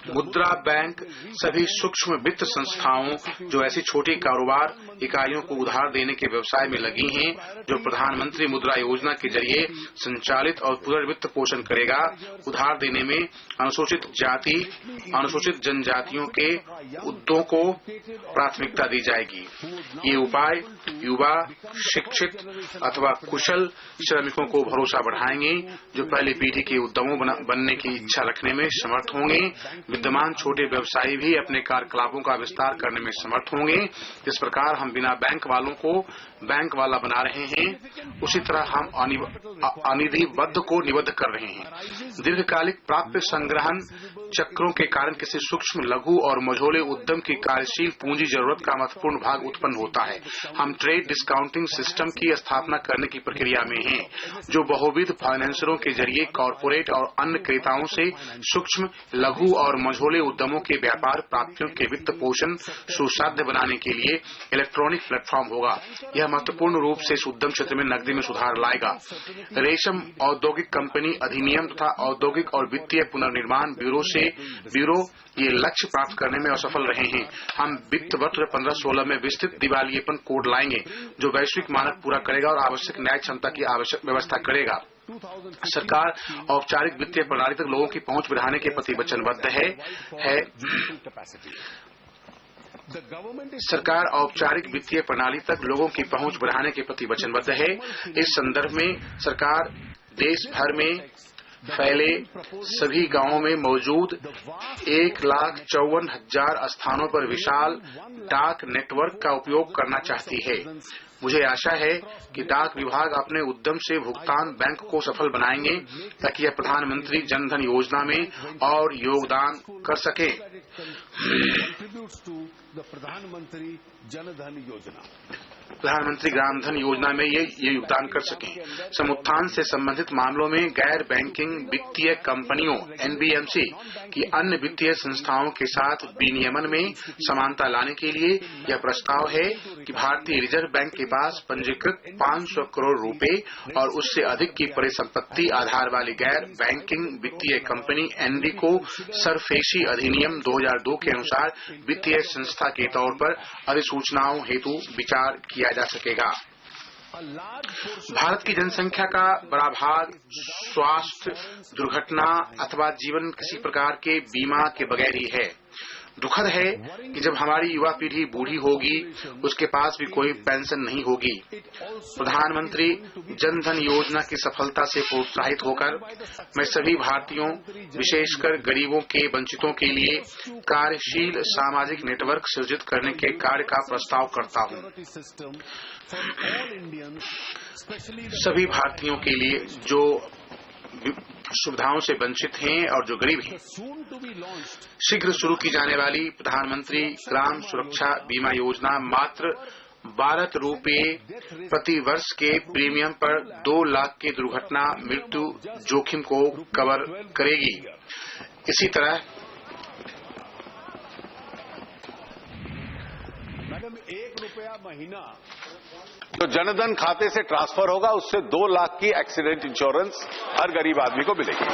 मुद्रा बैंक सभी सूक्ष्म वित्त संस्थाओं जो ऐसी छोटी कारोबार इकाइयों को उधार देने के व्यवसाय में लगी हैं, जो प्रधानमंत्री मुद्रा योजना के जरिए संचालित और पुनर्वित्त पोषण करेगा, उधार देने में अनुसूचित जाति, अनुसूचित जनजातियों के उद्योगों को प्राथमिकता दी जाएगी। ये उपाय युवा, शिक्षित अथवा कुशल श्रमिकों को भरोसा बढ़ाएंगे, जो पहली पीढ़ी के उद्यमों बनने की इच्छा रखने में समर्थ होंगे। विद्यमान छोटे व्यवसायी भी अपने कार्यकलापों का विस्तार करने में समर्थ होंगे। जिस प्रकार हम बिना बैंक वालों को बैंक वाला बना रहे हैं, उसी तरह हम अनिधिबद्ध को निबद्ध कर रहे हैं। दीर्घकालिक प्राप्य संग्रहण चक्रों के कारण किसी सूक्ष्म, लघु और मझोले उद्यम की कार्यशील पूंजी जरूरत का महत्वपूर्ण भाग उत्पन्न होता है। हम ट्रेड डिस्काउंटिंग सिस्टम की स्थापना करने की प्रक्रिया में हैं, जो बहुविध फाइनेंसरों के जरिए कॉरपोरेट और अन्य क्रेताओं से सूक्ष्म, लघु और मझोले उद्यमों के व्यापार प्राप्तियों के वित्त पोषण सुसाध्य बनाने के लिए इलेक्ट्रॉनिक प्लेटफॉर्म होगा। यह महत्वपूर्ण रूप से इस उद्यम क्षेत्र में नकदी में सुधार लाएगा। रेशम औद्योगिक कंपनी अधिनियम तथा औद्योगिक और वित्तीय पुनर्निर्माण ब्यूरो ये लक्ष्य प्राप्त करने में असफल रहे हैं। हम वित्त वर्ष 15-16 में विस्तृत दिवालियेपन कोड लाएंगे, जो वैश्विक मानक पूरा करेगा और आवश्यक न्याय क्षमता की आवश्यक व्यवस्था करेगा। सरकार औपचारिक वित्तीय प्रणाली तक लोगों की पहुंच बढ़ाने के प्रति वचनबद्ध है। सरकार औपचारिक वित्तीय प्रणाली तक लोगों की पहुंच बढ़ाने के प्रति वचनबद्ध है। इस संदर्भ में सरकार देश भर में फैले सभी गांवों में मौजूद 1,54,000 स्थानों पर विशाल डाक नेटवर्क का उपयोग करना चाहती है। मुझे आशा है कि डाक विभाग अपने उद्यम से भुगतान बैंक को सफल बनाएंगे, ताकि यह प्रधानमंत्री जन धन योजना में और योगदान कर सके। प्रधानमंत्री ग्राम धन योजना में ये योगदान कर सकें। समुत्थान से संबंधित मामलों में गैर बैंकिंग वित्तीय कंपनियों NBMC की अन्य वित्तीय संस्थाओं के साथ विनियमन में समानता लाने के लिए यह प्रस्ताव है कि भारतीय रिजर्व बैंक के पास पंजीकृत 500 करोड़ रुपए और उससे अधिक की परिसंपत्ति आधार वाली गैर बैंकिंग वित्तीय कंपनी ND को सरफेसी अधिनियम 2002 के अनुसार वित्तीय संस्था के तौर पर अधिसूचनाओं हेतु विचार किया जा सकेगा। भारत की जनसंख्या का बड़ा भाग स्वास्थ्य, दुर्घटना अथवा जीवन किसी प्रकार के बीमा के बगैर ही है। दुखद है कि जब हमारी युवा पीढ़ी बूढ़ी होगी, उसके पास भी कोई पेंशन नहीं होगी। प्रधानमंत्री जन धन योजना की सफलता से प्रोत्साहित होकर मैं सभी भारतीयों, विशेषकर गरीबों के वंचितों के लिए कार्यशील सामाजिक नेटवर्क सृजित करने के कार्य का प्रस्ताव करता हूं। सभी भारतीयों के लिए जो सुविधाओं से वंचित हैं और जो गरीब हैं, शीघ्र शुरू की जाने वाली प्रधानमंत्री ग्राम सुरक्षा बीमा योजना मात्र 12 रुपए प्रति वर्ष के प्रीमियम पर 2 लाख के दुर्घटना मृत्यु जोखिम को कवर करेगी। इसी तरह मैडम 1 रुपया महीना जो जनधन खाते से ट्रांसफर होगा, उससे 2 लाख की एक्सीडेंट इंश्योरेंस हर गरीब आदमी को मिलेगी।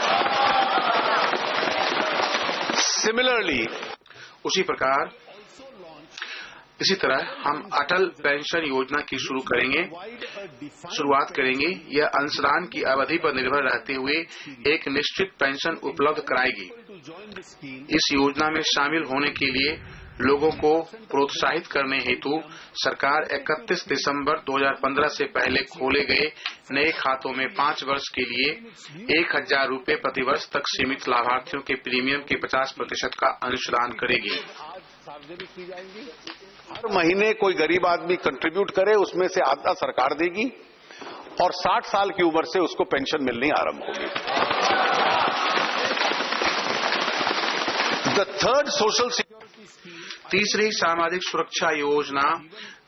सिमिलरली उसी प्रकार इसी तरह हम अटल पेंशन योजना की शुरुआत करेंगे। यह अंशदान की अवधि पर निर्भर रहते हुए एक निश्चित पेंशन उपलब्ध कराएगी। इस योजना में शामिल होने के लिए लोगों को प्रोत्साहित करने हेतु सरकार 31 दिसंबर 2015 से पहले खोले गए नए खातों में 5 वर्ष के लिए 1,000 रुपए प्रतिवर्ष तक सीमित लाभार्थियों के प्रीमियम के 50% का अंशदान करेगी। हर महीने कोई गरीब आदमी कंट्रीब्यूट करे, उसमें से आधा सरकार देगी और 60 साल की उम्र से उसको पेंशन मिलनी आरंभ होगी। द थर्ड सोशल तीसरी सामाजिक सुरक्षा योजना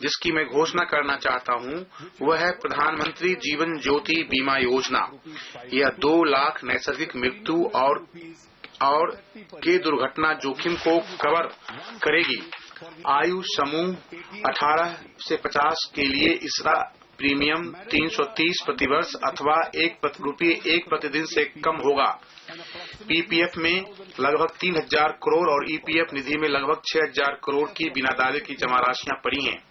जिसकी मैं घोषणा करना चाहता हूं, वह है प्रधानमंत्री जीवन ज्योति बीमा योजना। यह 2 लाख नैसर्गिक मृत्यु और के दुर्घटना जोखिम को कवर करेगी। आयु समूह 18 से 50 के लिए प्रीमियम 330 प्रतिवर्ष अथवा ₹1 प्रतिदिन से कम होगा। पीपीएफ में लगभग 3000 करोड़ और ईपीएफ निधि में लगभग 6000 करोड़ की बिना दावे की जमा राशियां पड़ी हैं।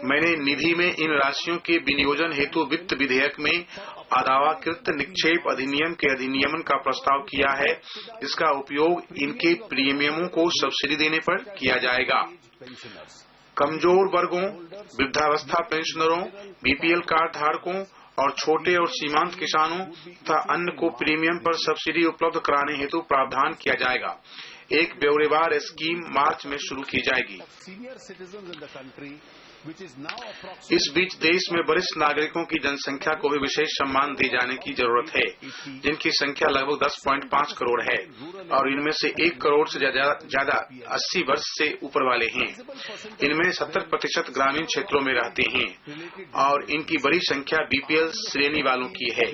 मैंने निधि में इन राशियों के विनियोजन हेतु वित्त विधेयक में अदावाकृत निक्षेप अधिनियम के अधिनियमन का प्रस्ताव किया है। इसका उपयोग इनके प्रीमियमों को सब्सिडी देने पर किया जाएगा। कमजोर वर्गों, वृद्धावस्था पेंशनरों, बीपीएल कार्ड धारकों और छोटे और सीमांत किसानों तथा अन्य को प्रीमियम पर सब्सिडी उपलब्ध कराने हेतु प्रावधान किया जाएगा। एक ब्यौरेवार स्कीम मार्च में शुरू की जाएगी। इस बीच देश में वरिष्ठ नागरिकों की जनसंख्या को भी विशेष सम्मान दिए जाने की जरूरत है, जिनकी संख्या लगभग 10.5 करोड़ है और इनमें से 1 करोड़ से ज्यादा 80 वर्ष से ऊपर वाले हैं। इनमें 70% ग्रामीण क्षेत्रों में रहते हैं और इनकी बड़ी संख्या बीपीएल श्रेणी वालों की है।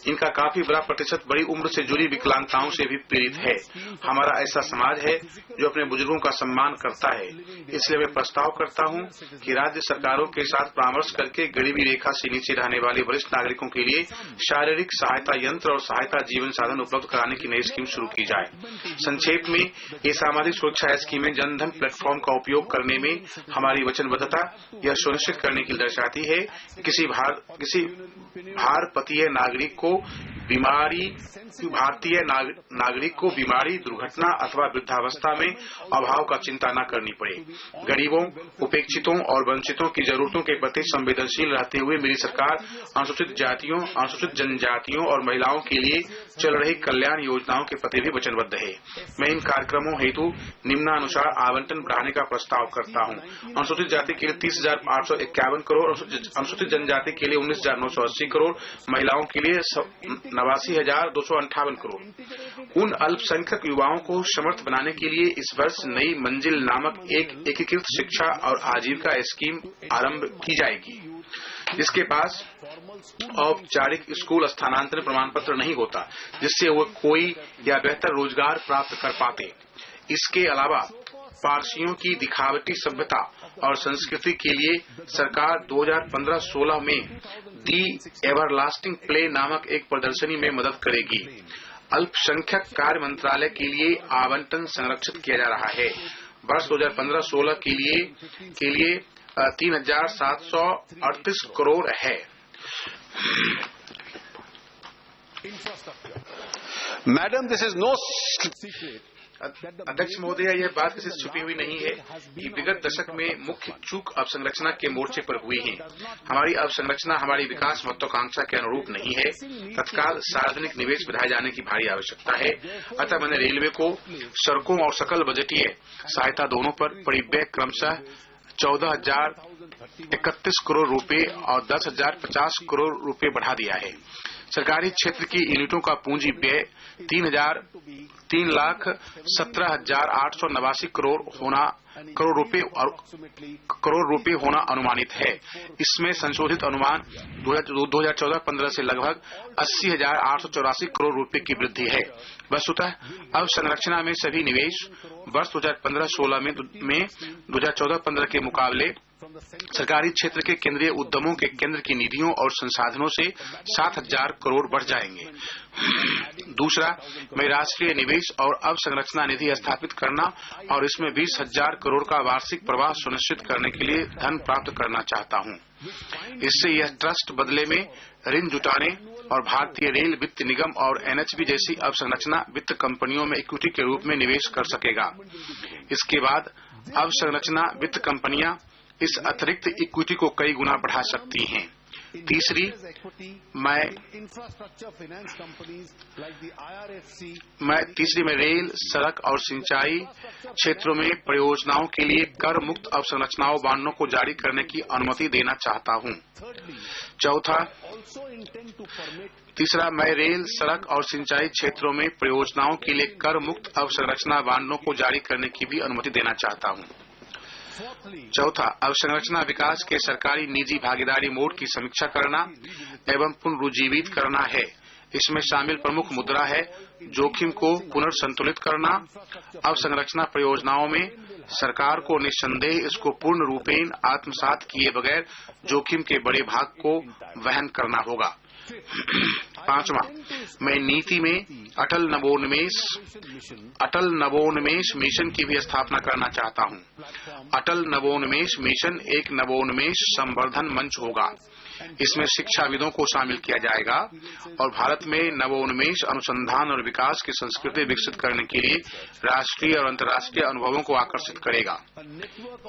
इनका काफी बड़ा प्रतिशत बड़ी उम्र से जुड़ी विकलांगताओं से भी पीड़ित है। हमारा ऐसा समाज है जो अपने बुजुर्गों का सम्मान करता है। इसलिए मैं प्रस्ताव करता हूं कि राज्य सरकारों के साथ परामर्श करके गरीबी रेखा से नीचे रहने वाले वरिष्ठ नागरिकों के लिए शारीरिक सहायता यंत्र और सहायता जीवन साधन उपलब्ध कराने की नई स्कीम शुरू की जाए। संक्षेप में, ये सामाजिक सुरक्षा स्कीमें जनधन प्लेटफॉर्म का उपयोग करने में हमारी वचनबद्धता यह सुनिश्चित करने के लिए दर्शाती है कि किसी भारतीय नागरिक को बीमारी, दुर्घटना अथवा वृद्धावस्था में अभाव का चिंता न करनी पड़े। गरीबों, उपेक्षितों और वंचितों की जरूरतों के प्रति संवेदनशील रहते हुए मेरी सरकार अनुसूचित जातियों, अनुसूचित जनजातियों और महिलाओं के लिए चल रही कल्याण योजनाओं के प्रति भी वचनबद्ध है। मैं इन कार्यक्रमों हेतु निम्नानुसार आवंटन बढ़ाने का प्रस्ताव करता हूँ। अनुसूचित जाति के लिए 30,851 करोड़, अनुसूचित जनजाति के लिए 19,980 करोड़, महिलाओं के लिए 89,258 करोड़। उन अल्पसंख्यक युवाओं को समर्थ बनाने के लिए इस वर्ष नई मंजिल नामक एक एकीकृत शिक्षा और आजीविका स्कीम आरंभ की जाएगी, जिसके पास औपचारिक स्कूल स्थानांतरण प्रमाण पत्र नहीं होता, जिससे वो कोई या बेहतर रोजगार प्राप्त कर पाते। इसके अलावा पारसियों की दिखावटी सभ्यता और संस्कृति के लिए सरकार 2015-16 में दी एवरलास्टिंग प्ले नामक एक प्रदर्शनी में मदद करेगी। अल्पसंख्यक कार्य मंत्रालय के लिए आवंटन संरक्षित किया जा रहा है। वर्ष 2015-16 के लिए 3,738 करोड़ है। Madam, this is no अध्यक्ष महोदय, यह बात किसी से छुपी हुई नहीं है कि विगत दशक में मुख्य चूक अवसंरचना के मोर्चे पर हुई है। हमारी अवसंरचना हमारी विकास महत्वाकांक्षा के अनुरूप नहीं है। तत्काल सार्वजनिक निवेश बढ़ाए जाने की भारी आवश्यकता है। अतः मैंने रेलवे को सड़कों और सकल बजटीय सहायता दोनों पर परिव्यय क्रमशः 14,031 करोड़ रुपए और 10,050 करोड़ रुपए बढ़ा दिया है। सरकारी क्षेत्र की यूनिटों का पूंजी व्यय 3,17,889 करोड़ रुपए होना अनुमानित है। इसमें संशोधित अनुमान 2014-15 से लगभग 80,884 करोड़ रुपए की वृद्धि है। वस्तुतः अवसंरचना में सभी निवेश वर्ष 2015-16 में 2014-15 के मुकाबले सरकारी क्षेत्र के केंद्रीय उद्यमों के केंद्र की निधियों और संसाधनों से 7,000 करोड़ बढ़ जाएंगे। दूसरा, मैं राष्ट्रीय निवेश और अवसंरचना निधि स्थापित करना और इसमें 20,000 करोड़ का वार्षिक प्रवाह सुनिश्चित करने के लिए धन प्राप्त करना चाहता हूं। इससे यह ट्रस्ट बदले में ऋण जुटाने और भारतीय रेल वित्त निगम और एनएचबी जैसी अवसंरचना वित्त कंपनियों में इक्विटी के रूप में निवेश कर सकेगा। इसके बाद अवसंरचना वित्त कंपनियां इस अतिरिक्त इक्विटी को कई गुना बढ़ा सकती हैं। तीसरी, मैं रेल, सड़क और सिंचाई क्षेत्रों में परियोजनाओं के लिए कर मुक्त अवसंरचनाओं बांडों को जारी करने की अनुमति देना चाहता हूं। तीसरा, मैं रेल, सड़क और सिंचाई क्षेत्रों में परियोजनाओं के लिए कर मुक्त अवसंरचना बांडों को जारी करने की भी अनुमति देना चाहता हूं। चौथा, अवसंरचना विकास के सरकारी निजी भागीदारी मोड की समीक्षा करना एवं पुनरुज्जीवित करना है। इसमें शामिल प्रमुख मुद्दा है जोखिम को पुनर्संतुलित करना। अवसंरचना परियोजनाओं में सरकार को निस्संदेह इसको पूर्ण रूपेण आत्मसात किए बगैर जोखिम के बड़े भाग को वहन करना होगा। 5वां, मैं नीति में अटल नवोन्मेष मिशन की भी स्थापना करना चाहता हूं। अटल नवोन्मेष मिशन एक नवोन्मेष संवर्धन मंच होगा। इसमें शिक्षाविदों को शामिल किया जाएगा और भारत में नवोन्मेष अनुसंधान और विकास की संस्कृति विकसित करने के लिए राष्ट्रीय और अंतर्राष्ट्रीय अनुभवों को आकर्षित करेगा।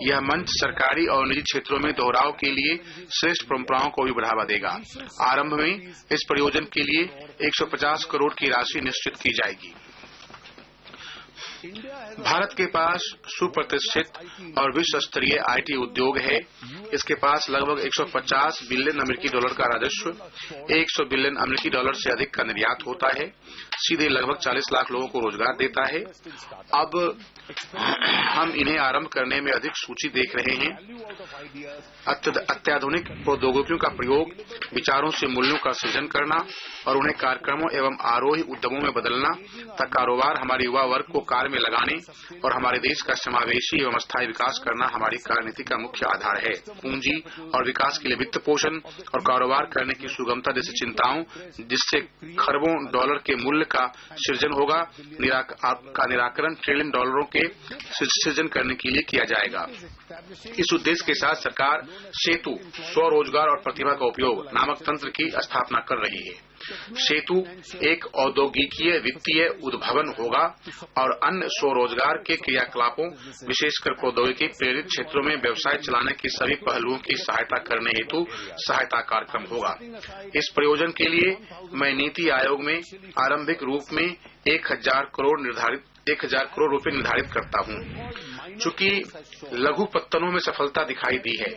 यह मंच सरकारी और निजी क्षेत्रों में दोहराव के लिए श्रेष्ठ परंपराओं को भी बढ़ावा देगा। आरंभ में इस प्रयोजन के लिए 150 करोड़ की राशि निश्चित की जाएगी। भारत के पास सुप्रतिष्ठित और विश्व स्तरीय आईटी उद्योग है। इसके पास लगभग 150 बिलियन अमेरिकी डॉलर का राजस्व, 100 बिलियन अमेरिकी डॉलर से अधिक का निर्यात होता है, सीधे लगभग 40 लाख लोगों को रोजगार देता है। अब हम इन्हें आरंभ करने में अधिक सूची देख रहे हैं। अत्याधुनिक प्रौद्योगिकियों का प्रयोग, विचारों से मूल्यों का सृजन करना और उन्हें कार्यक्रमों एवं आरोही उद्यमों में बदलना तक कारोबार हमारे युवा वर्ग को कार्य में लगाने और हमारे देश का समावेशी एवं स्थायी विकास करना हमारी कार्यनीति का मुख्य आधार है। पूंजी और विकास के लिए वित्त पोषण और कारोबार करने की सुगमता जैसी चिंताओं, जिससे खरबों डॉलर के मूल्य का सृजन होगा, का निराकरण ट्रिलियन डॉलरों के सृजन करने के लिए किया जाएगा। इस उद्देश्य के साथ सरकार सेतु स्वरोजगार और प्रतिभा का उपयोग नामक तंत्र की स्थापना कर रही है। सेतु एक औद्योगिकीय वित्तीय उद्भवन होगा और अन्य स्वरोजगार के क्रियाकलापों, विशेषकर प्रौद्योगिकी प्रेरित क्षेत्रों में व्यवसाय चलाने के सभी पहलुओं की सहायता करने हेतु सहायता कार्यक्रम होगा। इस प्रयोजन के लिए मैं नीति आयोग में आरंभिक रूप में 1000 करोड़ रुपए निर्धारित करता हूं। चूंकि लघु पत्तनों में सफलता दिखाई दी है,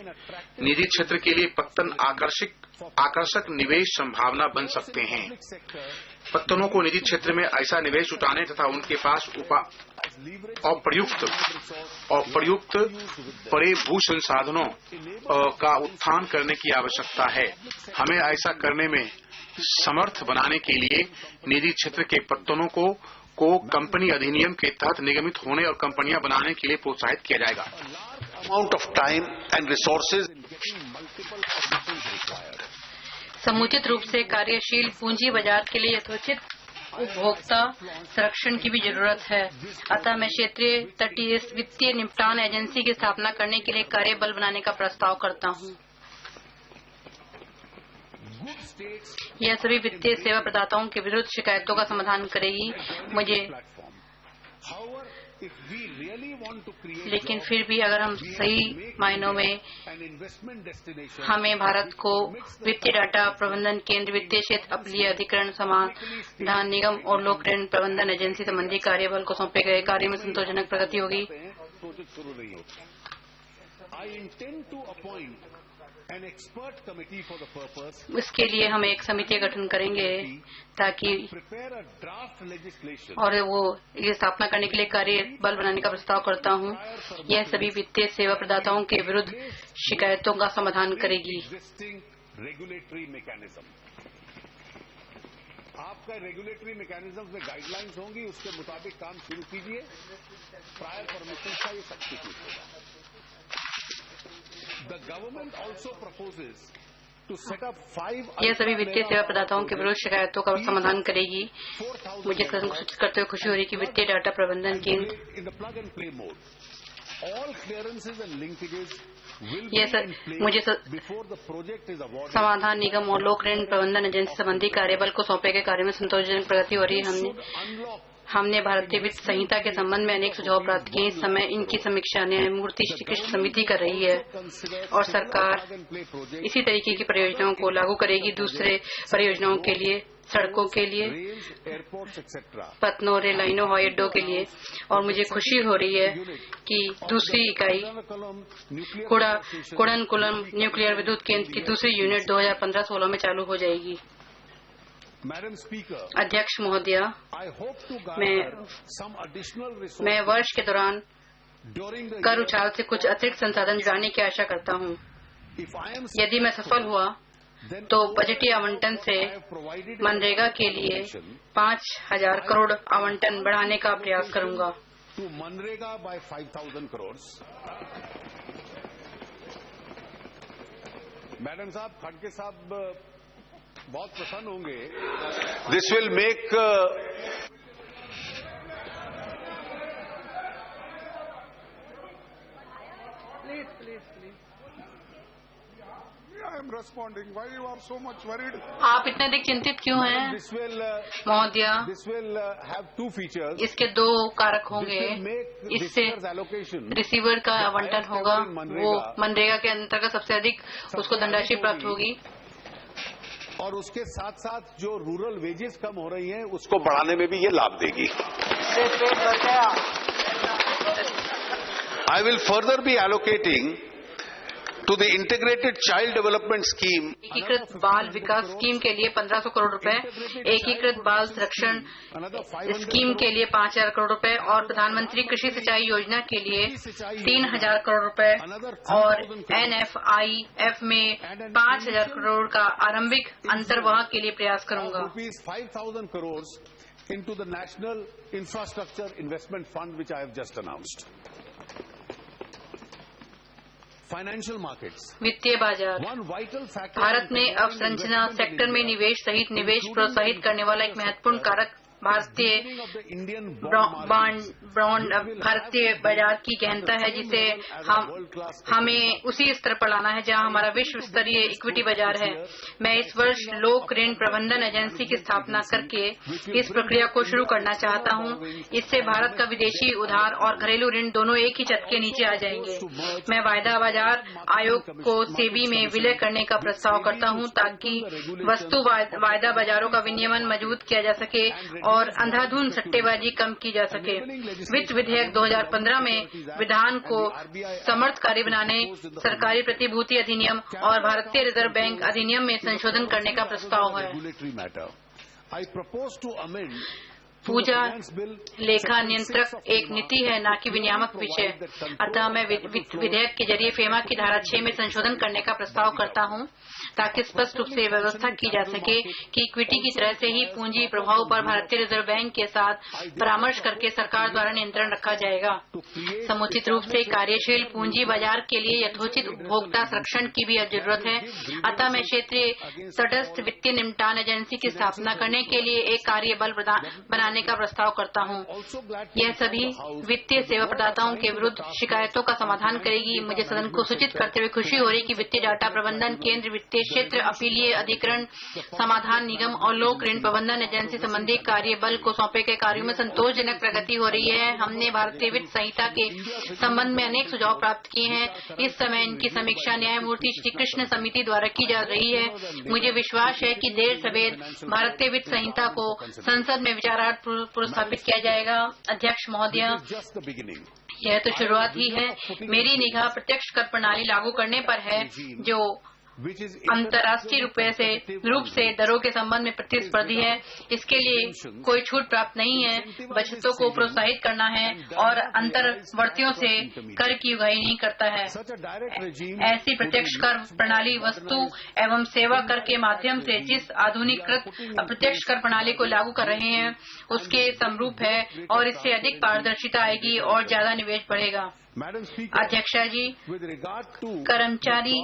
निजी क्षेत्र के लिए पत्तन आकर्षक निवेश संभावना बन सकते हैं। पत्तनों को निजी क्षेत्र में ऐसा निवेश जुटाने तथा उनके पास अप्रयुक्त पड़े भू संसाधनों का उत्थान करने की आवश्यकता है। हमें ऐसा करने में समर्थ बनाने के लिए निजी क्षेत्र के पत्तनों को कंपनी अधिनियम के तहत निगमित होने और कंपनियां बनाने के लिए प्रोत्साहित किया जाएगा। Amount of time and resources. समुचित रूप से कार्यशील पूंजी बाजार के लिए यथोचित उपभोक्ता संरक्षण की भी जरूरत है। अतः मैं क्षेत्रीय तटीय वित्तीय निपटान एजेंसी की स्थापना करने के लिए कार्यबल बनाने का प्रस्ताव करता हूँ। यह सभी वित्तीय सेवा प्रदाताओं के विरुद्ध शिकायतों का समाधान करेगी। लेकिन फिर भी अगर हम सही मायनों में हमें भारत को वित्तीय डाटा प्रबंधन केंद्र, वित्तीय क्षेत्र अपलीय अधिकरण, समाधान निगम और लोक ऋण प्रबंधन एजेंसी संबंधी कार्यबल को सौंपे गए कार्य में संतोषजनक प्रगति होगी। इसके लिए हम एक समिति का गठन करेंगे ताकि और वो ये स्थापना करने के लिए कार्य बल बनाने का प्रस्ताव करता हूँ। यह सभी वित्तीय सेवा प्रदाताओं के विरुद्ध शिकायतों का समाधान करेगी। आपका रेगुलेटरी मैकेनिज्म में गाइडलाइंस होंगी, उसके मुताबिक काम शुरू कीजिए। प्रायर परमिशन का ये सब्स्टिट्यूट होगा। यह सभी वित्तीय सेवा प्रदाताओं के विरुद्ध शिकायतों का समाधान करेगी। मुझे सूचित करते हुए खुशी हो रही कि वित्तीय डाटा प्रबंधन केंद्र मुझे समाधान निगम और लोक ऋण प्रबंधन एजेंसी संबंधी कार्यबल को सौंपे गए कार्य में संतोषजनक प्रगति हो रही है। हमने भारतीय वित्त संहिता के संबंध में अनेक सुझाव प्राप्त किए। इस समय इनकी समीक्षा न्यायमूर्ति श्री कृष्ण समिति कर रही है और सरकार इसी तरीके की परियोजनाओं को लागू करेगी। दूसरे परियोजनाओं के लिए, सड़कों के लिए, पतनों, रेल लाइनों, हवाई अड्डों के लिए। और मुझे खुशी हो रही है कि दूसरी इकाई कुड़नकुलम न्यूक्लियर विद्युत केंद्र की दूसरी यूनिट 2015-16 में चालू हो जाएगी। अध्यक्ष महोदया, मैं वर्ष के दौरान कर उछाल से कुछ अतिरिक्त संसाधन जुटाने की आशा करता हूँ। यदि मैं सफल हुआ तो बजटीय आवंटन से मनरेगा के लिए 5,000 करोड़ आवंटन बढ़ाने का प्रयास करूंगा। to MNREGA by 5,000 crores. Madam साहब, खड़गे साहब बहुत प्रसन्न होंगे। This will make Please. I am responding. Why you are so much worried? आप इतने अधिक चिंतित क्यों हैं महोदय? This will have two features. इसके दो कारक होंगे। इससे रिसीवर का आवंटन होगा, वो मनरेगा के अंतर्गत सबसे अधिक उसको धनराशि प्राप्त होगी। और उसके साथ साथ जो रूरल वेजेस कम हो रही हैं उसको बढ़ाने में भी ये लाभ देगी। I will further be allocating to the integrated child development scheme एकीकृत बाल विकास स्कीम के लिए 1,500 करोड़ रुपए, एकीकृत बाल संरक्षण स्कीम के लिए 5,000 करोड़ रुपए और प्रधानमंत्री कृषि सिंचाई योजना के लिए 3,000 करोड़ रुपए और NFIF में 5,000 करोड़ का आरंभिक अंतर्वाह के लिए प्रयास करूंगा। ₹5,000 crores into the National Infrastructure Investment Fund which I have just announced. Financial markets, वित्तीय बाजार। भारत में अवसंरचना सेक्टर में निवेश सहित निवेश प्रोत्साहित करने वाला एक महत्वपूर्ण कारक भारतीय भारतीय बाजार की गहनता है, जिसे हमें उसी स्तर पर लाना है जहां हमारा विश्व स्तरीय इक्विटी बाजार है। मैं इस वर्ष लोक ऋण प्रबंधन एजेंसी की स्थापना करके इस प्रक्रिया को शुरू करना चाहता हूं। इससे भारत का विदेशी उधार और घरेलू ऋण दोनों एक ही छत के नीचे आ जाएंगे। मैं वायदा बाजार आयोग को सेबी में विलय करने का प्रस्ताव करता हूं ताकि वस्तु वायदा बाजारों का विनियमन मजबूत किया जा सके और अंधाधुंध सट्टेबाजी कम की जा सके। वित्त विधेयक 2015 में विधान को समर्थकारी बनाने, सरकारी प्रतिभूति अधिनियम और भारतीय रिजर्व बैंक अधिनियम में संशोधन करने का प्रस्ताव है। पूजा लेखा नियंत्रक एक नीति है, न कि विनियामक विषय। अतः मैं विधेयक के जरिए फेमा की धारा 6 में संशोधन करने का प्रस्ताव करता हूं ताकि स्पष्ट रूप से व्यवस्था की जा सके कि इक्विटी की तरह से ही पूंजी प्रभाव पर भारतीय रिजर्व बैंक के साथ परामर्श करके सरकार द्वारा नियंत्रण रखा जाएगा। समुचित रूप से कार्यशील पूंजी बाजार के लिए यथोचित उपभोक्ता संरक्षण की भी जरूरत है। अतः मैं क्षेत्रीय तटस्थ वित्तीय निपटान एजेंसी की स्थापना करने के लिए एक कार्यबल बनाने का प्रस्ताव करता हूं। यह सभी वित्तीय सेवा प्रदाताओं के विरुद्ध शिकायतों का समाधान करेगी। मुझे सदन को सूचित करते हुए खुशी हो रही कि वित्तीय डाटा प्रबंधन केंद्र, वित्तीय क्षेत्र, अपीलीय अधिकरण, समाधान निगम और लोक ऋण प्रबंधन एजेंसी संबंधी कार्यबल को सौंपे गए कार्यों में संतोषजनक प्रगति हो रही है। हमने भारतीय वित्त संहिता के संबंध में अनेक सुझाव प्राप्त किए हैं। इस समय इनकी समीक्षा न्यायमूर्ति श्री कृष्ण समिति द्वारा की जा रही है। मुझे विश्वास है कि देर सवेर भारतीय वित्त संहिता को संसद में विचारार्थ पुरस्कृत किया जाएगा। अध्यक्ष महोदय, यह तो शुरुआत ही है। मेरी निगाह प्रत्यक्ष कर प्रणाली लागू करने पर है जो अंतर्राष्ट्रीय रूप से दरों के संबंध में प्रतिस्पर्धी है। इसके लिए कोई छूट प्राप्त नहीं है, बचतों को प्रोत्साहित करना है और अंतर्वर्तियों से कर की उगाही नहीं करता है। ऐसी प्रत्यक्ष कर प्रणाली वस्तु एवं सेवा कर के माध्यम से जिस आधुनिकीकृत अप्रत्यक्ष कर प्रणाली को लागू कर रहे हैं उसके समरूप है और इससे अधिक पारदर्शिता आएगी और ज्यादा निवेश बढ़ेगा। अध्यक्षा जी, कर्मचारी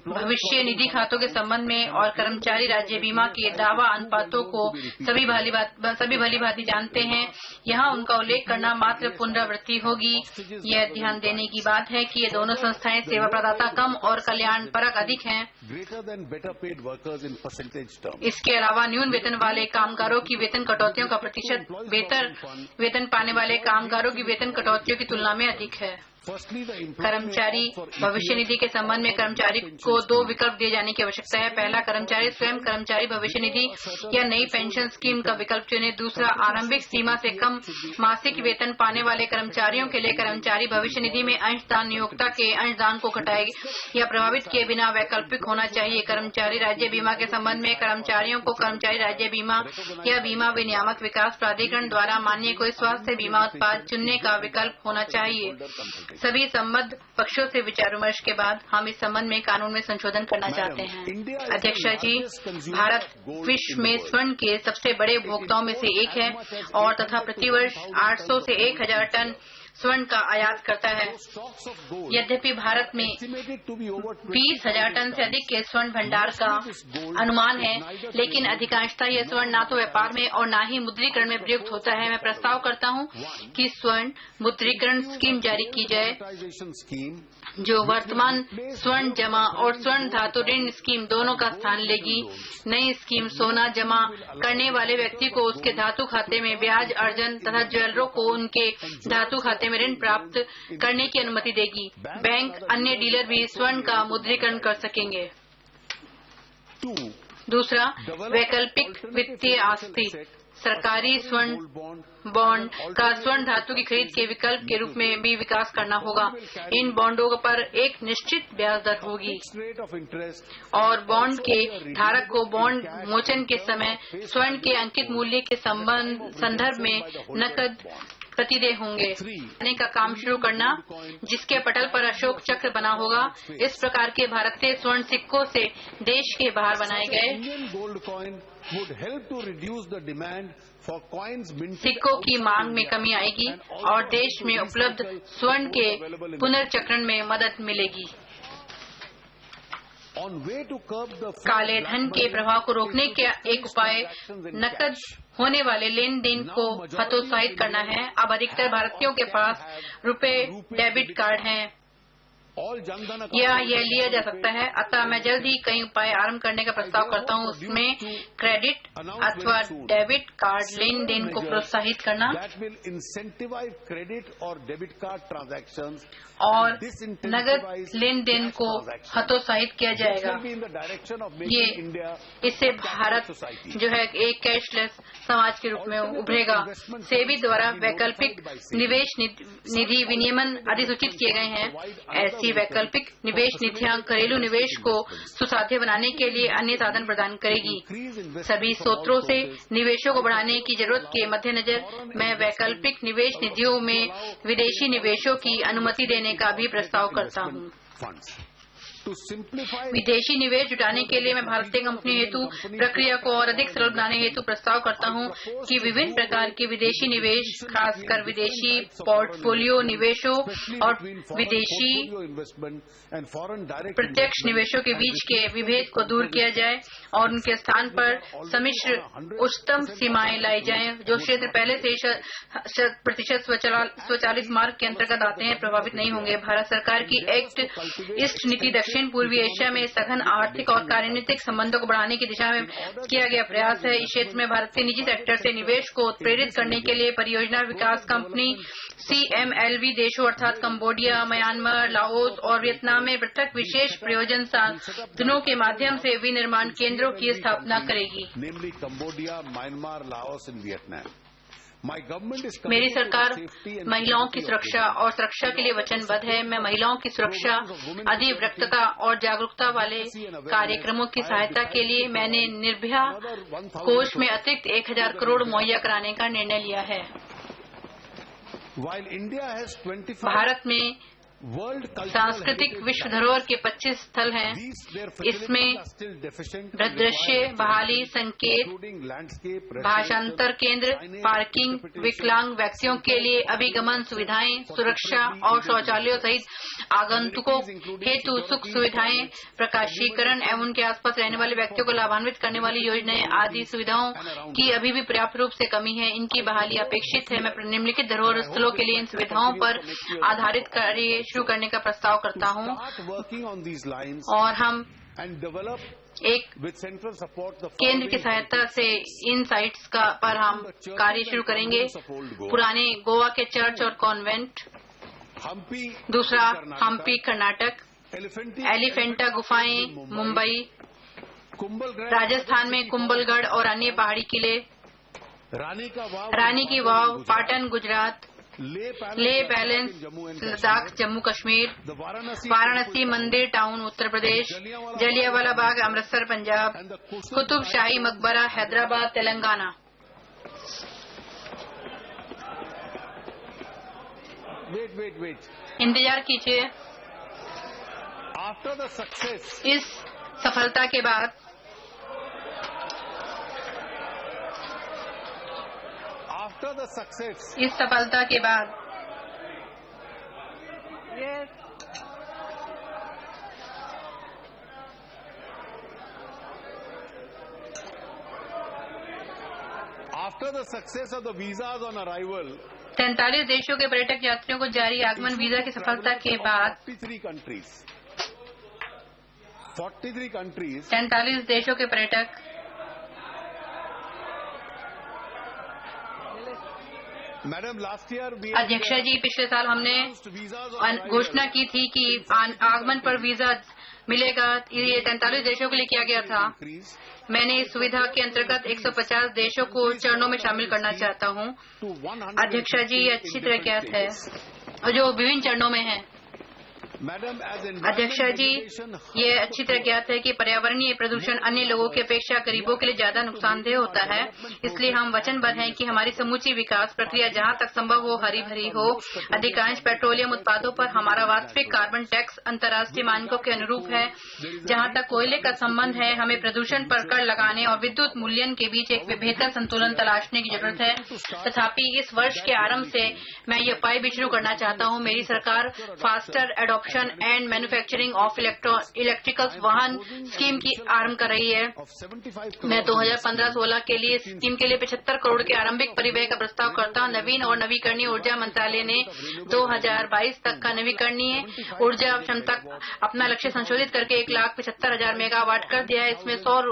भविष्य निधि खातों के संबंध में और कर्मचारी राज्य बीमा के दावा अनुपातों को सभी भली भांति जानते हैं। यहाँ उनका उल्लेख करना मात्र पुनरावृत्ति होगी। यह ध्यान देने की बात है कि ये दोनों संस्थाएं सेवा प्रदाता कम और कल्याण परक अधिक हैं। इसके अलावा न्यून वेतन वाले कामगारों की वेतन कटौतियों का प्रतिशत बेहतर वेतन पाने वाले कामगारों की वेतन कटौतियों की तुलना में अधिक है। कर्मचारी भविष्य निधि के संबंध में कर्मचारी को दो विकल्प दिए जाने की आवश्यकता है। पहला, कर्मचारी स्वयं कर्मचारी भविष्य निधि या नई पेंशन स्कीम का विकल्प चुने। दूसरा, आरंभिक सीमा से कम मासिक वेतन पाने वाले कर्मचारियों के लिए कर्मचारी भविष्य निधि में अंशदान नियोक्ता के अंशदान को घटाए या प्रभावित किए बिना वैकल्पिक होना चाहिए। कर्मचारी राज्य बीमा के संबंध में कर्मचारियों को कर्मचारी राज्य बीमा या बीमा विनियामक विकास प्राधिकरण द्वारा मान्य कोई स्वास्थ्य बीमा उत्पाद चुनने का विकल्प होना चाहिए। सभी संबद्ध पक्षों से विचार विमर्श के बाद हम इस संबंध में कानून में संशोधन करना चाहते हैं। अध्यक्षा जी, भारत विश्व में स्वर्ण के सबसे बड़े उपभोक्ताओं में से एक है और तथा प्रतिवर्ष 800 से 1000 टन स्वर्ण का आयात करता है। यद्यपि भारत में 20,000 टन से अधिक के स्वर्ण भंडार का अनुमान है, लेकिन अधिकांशतः यह स्वर्ण न तो व्यापार में और न ही मुद्रीकरण में प्रयुक्त होता है। मैं प्रस्ताव करता हूं कि स्वर्ण मुद्रीकरण स्कीम जारी की जाए, जो वर्तमान स्वर्ण जमा और स्वर्ण धातु ऋण स्कीम दोनों का स्थान लेगी। नई स्कीम सोना जमा करने वाले व्यक्ति को उसके धातु खाते में ब्याज अर्जन तथा ज्वेलरों को उनके धातु खाते में ऋण प्राप्त करने की अनुमति देगी। बैंक अन्य डीलर भी स्वर्ण का मुद्रीकरण कर सकेंगे। दूसरा, वैकल्पिक वित्तीय आस्ति। सरकारी स्वर्ण बॉन्ड का स्वर्ण धातु की खरीद के विकल्प के रूप में भी विकास करना होगा। इन बॉन्डों पर एक निश्चित ब्याज दर होगी और बॉन्ड के धारक को बॉन्ड मोचन के समय स्वर्ण के अंकित मूल्य के संदर्भ में नकद प्रतिदेय होंगे। बनाने का काम शुरू करना, जिसके पटल पर अशोक चक्र बना होगा। इस प्रकार के भारतीय स्वर्ण सिक्कों से देश के बाहर बनाए गए सिक्कों की मांग में कमी आएगी और देश में उपलब्ध स्वर्ण के पुनर्चक्रण में मदद मिलेगी। काले धन के प्रभाव को रोकने का एक उपाय नकद होने वाले लेन देन को हतोत्साहित करना है। अब अधिकतर भारतीयों के पास रुपए डेबिट कार्ड हैं या यह लिया जा सकता है। अतः मैं जल्द ही कई उपाय आरंभ करने का प्रस्ताव करता हूं। उसमें क्रेडिट अथवा डेबिट कार्ड लेन देन को प्रोत्साहित करना और नगद लेन देन को हतोत्साहित किया जाएगा। इससे भारत जो है एक कैशलेस समाज के रूप में उभरेगा। सेबी द्वारा वैकल्पिक निवेश निधि विनियमन अधिसूचित किए गए हैं। ऐसी वैकल्पिक निवेश नीतियां घरेलू निवेश को सुसाध्य बनाने के लिए अन्य साधन प्रदान करेगी। सभी स्रोतों से निवेशों को बढ़ाने की जरूरत के मद्देनजर मैं वैकल्पिक निवेश निधियों में विदेशी निवेशों की अनुमति देने का भी प्रस्ताव करता हूं। विदेशी निवेश जुटाने के लिए मैं भारतीय कंपनी हेतु प्रक्रिया को और अधिक सरल बनाने हेतु प्रस्ताव करता हूं कि विभिन्न प्रकार के विदेशी निवेश, खासकर विदेशी पोर्टफोलियो निवेशों और विदेशी प्रत्यक्ष निवेशों के बीच के विभेद को दूर किया जाए और उनके स्थान पर सम्मिश्र उच्चतम सीमाएं लाई जाएं। जो क्षेत्र पहले से 100% स्वचालित मार्ग के अंतर्गत आते हैं प्रभावित नहीं होंगे। भारत सरकार की एक्ट ईस्ट नीति दक्षिण पूर्वी एशिया में सघन आर्थिक और कार्यनीतिक संबंधों को बढ़ाने की दिशा में किया गया प्रयास है। इस क्षेत्र में भारतीय निजी सेक्टर से निवेश को उत्प्रेरित करने के लिए परियोजना विकास कंपनी CMLV देशों अर्थात कंबोडिया, म्यांमार, लाओस और वियतनाम में पृथक विशेष प्रयोजन साधनों के माध्यम से विनिर्माण केंद्रों की स्थापना करेगी। मेरी सरकार महिलाओं की सुरक्षा और सुरक्षा के लिए वचनबद्ध है। मैं महिलाओं की सुरक्षा, अधिवक्तता और जागरूकता वाले कार्यक्रमों की सहायता के लिए मैंने निर्भया कोष में अतिरिक्त 1000 करोड़ मुहैया कराने का निर्णय लिया है। भारत में सांस्कृतिक विश्व धरोहर के 25 स्थल हैं। इसमें दृश्य बहाली संकेत, भाषांतर केंद्र, पार्किंग, विकलांग व्यक्तियों के लिए अभिगमन सुविधाएं, सुरक्षा और शौचालयों सहित आगंतुकों हेतु सुख सुविधाएं, प्रकाशीकरण एवं उनके आसपास रहने वाले व्यक्तियों को लाभान्वित करने वाली योजनाएं आदि सुविधाओं की अभी भी पर्याप्त रूप से कमी है। इनकी बहाली अपेक्षित है। मैं निम्नलिखित धरोहर स्थलों के लिए इन सुविधाओं पर आधारित कार्य शुरू करने का प्रस्ताव करता हूं और हम एक केंद्र की सहायता से इन साइट्स पर हम कार्य शुरू करेंगे। पुराने गोवा के चर्च और कॉन्वेंट, दूसरा हम्पी कर्नाटक, एलिफेंटा गुफाएं मुंबई, राजस्थान में कुंभलगढ़ और अन्य पहाड़ी किले, रानी की वाव पाटन गुजरात, ले पैलेस लद्दाख जम्मू कश्मीर, वाराणसी मंदिर टाउन उत्तर प्रदेश, जलियांवाला बाग अमृतसर पंजाब, कुतुब शाही मकबरा हैदराबाद तेलंगाना। Wait. इंतजार कीजिए। After the success, इस सफलता के बाद, इस सफलता के बाद after the success of the visas on arrival, 43 देशों के पर्यटक यात्रियों को जारी आगमन वीजा की सफलता के बाद 43 countries 43 देशों के पर्यटक Madam, last year we अध्यक्षा जी, पिछले साल हमने घोषणा की थी कि आगमन पर वीजा मिलेगा। ये 43 देशों के लिए किया गया था। मैंने इस सुविधा के अंतर्गत 150 देशों को चरणों में शामिल करना चाहता हूँ। अध्यक्षा जी, ये अच्छी तरह ज्ञात है जो विभिन्न चरणों में है। अध्यक्षा जी, ये अच्छी तरह ज्ञात है कि पर्यावरणीय प्रदूषण अन्य लोगों की अपेक्षा गरीबों के लिए ज्यादा नुकसानदेह होता है। इसलिए हम वचनबद्ध हैं कि हमारी समूची विकास प्रक्रिया जहां तक संभव हो हरी भरी हो। अधिकांश पेट्रोलियम उत्पादों पर हमारा वास्तविक कार्बन टैक्स अंतर्राष्ट्रीय मानकों के अनुरूप है। जहां तक कोयले का संबंध है, हमें प्रदूषण पर कर लगाने और विद्युत मूल्यन के बीच एक बेहतर संतुलन तलाशने की जरूरत है। तथापि इस वर्ष के आरंभ से मैं ये उपाय भी शुरू करना चाहता हूँ। मेरी सरकार faster adoption and manufacturing of electricals वाहन स्कीम की आरंभ कर रही है। मैं 2015-16 के लिए स्कीम के लिए 75 करोड़ के आरंभिक परिव्यय का प्रस्ताव करता हूँ। नवीन और नवीकरणीय ऊर्जा मंत्रालय ने 2022 तक का नवीकरणीय ऊर्जा क्षमता अपना लक्ष्य संशोधित करके 1,75,000 मेगावाट कर दिया है। इसमें सौर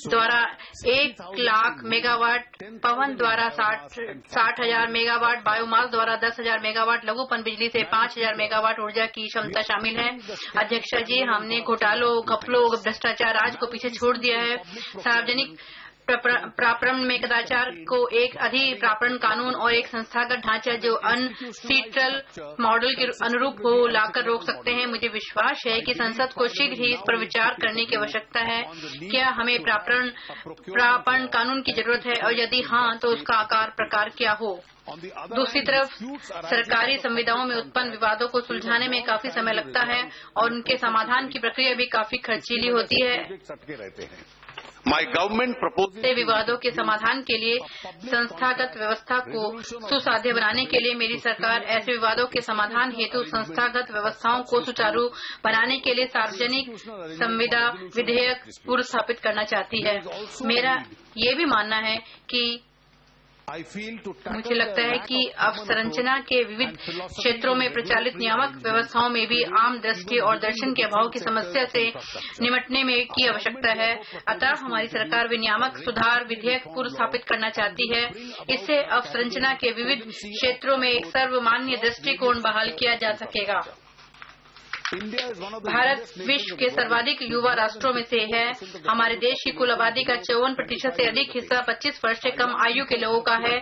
द्वारा 1,00,000 मेगावाट, पवन द्वारा 60,000 मेगावाट, बायोमास द्वारा 10,000 मेगावाट, लघुपन बिजली से 5,000 मेगावाट ऊर्जा की क्षमता शामिल है। अध्यक्षा जी, हमने घोटालों, घपलों, भ्रष्टाचार राज को पीछे छोड़ दिया है। सार्वजनिक प्रापरण में कदाचार को एक अधिप्रापण कानून और एक संस्थागत ढांचा जो अनसीट्रल मॉडल के अनुरूप हो लाकर रोक सकते हैं। मुझे विश्वास है कि संसद को शीघ्र ही इस पर विचार करने की आवश्यकता है। क्या हमें प्रापण कानून की जरूरत है और यदि हाँ, तो उसका आकार प्रकार क्या हो? दूसरी तरफ सरकारी संविदाओं में उत्पन्न विवादों को सुलझाने में काफी समय लगता है और उनके समाधान की प्रक्रिया भी काफी खर्चीली होती है। विवादों के समाधान के लिए संस्थागत व्यवस्था को सुसाध्य बनाने के लिए मेरी सरकार ऐसे विवादों के समाधान हेतु संस्थागत व्यवस्थाओं को सुचारू बनाने के लिए सार्वजनिक संविदा विधेयक पूर्व स्थापित करना चाहती है। मेरा ये भी मानना है कि मुझे लगता है कि अवसंरचना के विविध क्षेत्रों में प्रचलित नियामक व्यवस्थाओं में भी आम दृष्टि और दर्शन के अभाव की समस्या से निपटने में की आवश्यकता है। अतः हमारी सरकार विनियामक सुधार विधेयक पूर्व स्थापित करना चाहती है। इससे अवसंरचना के विविध क्षेत्रों में एक सर्वमान्य दृष्टिकोण बहाल किया जा सकेगा। भारत विश्व के सर्वाधिक युवा राष्ट्रों में से है। हमारे देश की कुल आबादी का 54% से अधिक हिस्सा 25 वर्ष से कम आयु के लोगों का है।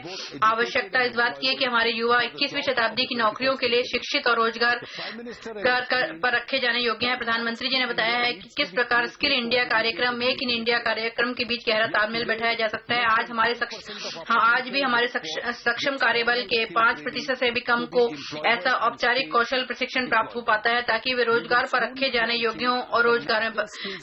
आवश्यकता इस बात की है कि हमारे युवा 21वीं शताब्दी की नौकरियों के लिए शिक्षित और रोजगार पर रखे जाने योग्य हैं। प्रधानमंत्री जी ने बताया है कि किस प्रकार स्किल इंडिया कार्यक्रम, मेक इन इंडिया कार्यक्रम के बीच गहरा तालमेल बैठाया जा सकता है। आज भी हमारे सक्षम कार्यबल के 5% से भी कम को ऐसा औपचारिक कौशल प्रशिक्षण प्राप्त हो पाता है ताकि वे रोजगार पर रखे जाने योग्य हों और रोजगार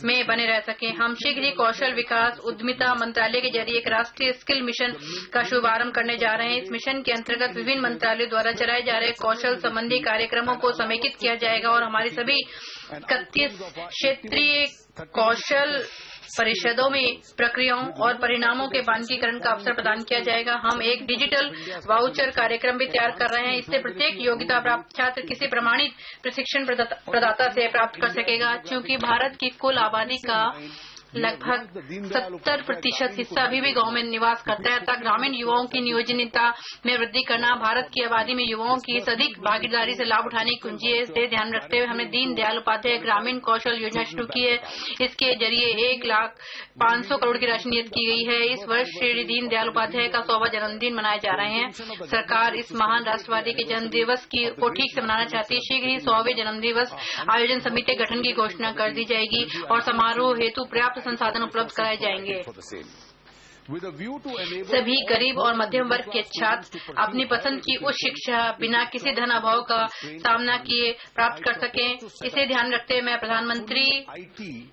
में बने रह सकें। हम शीघ्र ही कौशल विकास उद्यमिता मंत्रालय के जरिए एक राष्ट्रीय स्किल मिशन का शुभारंभ करने जा रहे हैं। इस मिशन के अंतर्गत विभिन्न मंत्रालयों द्वारा चलाए जा रहे कौशल संबंधी कार्यक्रमों को समेकित किया जाएगा और हमारी सभी 31 क्षेत्रीय कौशल परिषदों में प्रक्रियाओं और परिणामों के मानकीकरण का अवसर प्रदान किया जाएगा। हम एक डिजिटल वाउचर कार्यक्रम भी तैयार कर रहे हैं। इससे प्रत्येक योग्यता प्राप्त छात्र किसी प्रमाणित प्रशिक्षण प्रदाता से प्राप्त कर सकेगा। क्योंकि भारत की कुल आबादी का लगभग 70% हिस्सा अभी भी गांव में निवास करता है, तथा ग्रामीण युवाओं की नियोजनता में वृद्धि करना भारत की आबादी में युवाओं की अधिक भागीदारी से लाभ उठाने की कुंजी है। इसे ध्यान रखते हुए हमने दीन दयाल उपाध्याय ग्रामीण कौशल योजना शुरू की है। इसके जरिए 1,05,00,000 करोड़ की राशि नियत की गई है। इस वर्ष श्री दीन दयाल उपाध्याय का 100वां जन्मदिन मनाए जा रहे हैं। सरकार इस महान राष्ट्रवादी के जन्म दिवस को ठीक से मनाना चाहती है। शीघ्र ही 100वें जन्म दिवस आयोजन समिति गठन की घोषणा कर दी जाएगी और समारोह हेतु पर्याप्त संसाधन उपलब्ध कराए जाएंगे। with a view to enable सभी गरीब और मध्यम वर्ग के छात्र अपनी पसंद की उच्च शिक्षा बिना किसी धन अभाव का सामना किए प्राप्त कर सकें। इसे ध्यान रखते हुए मैं प्रधानमंत्री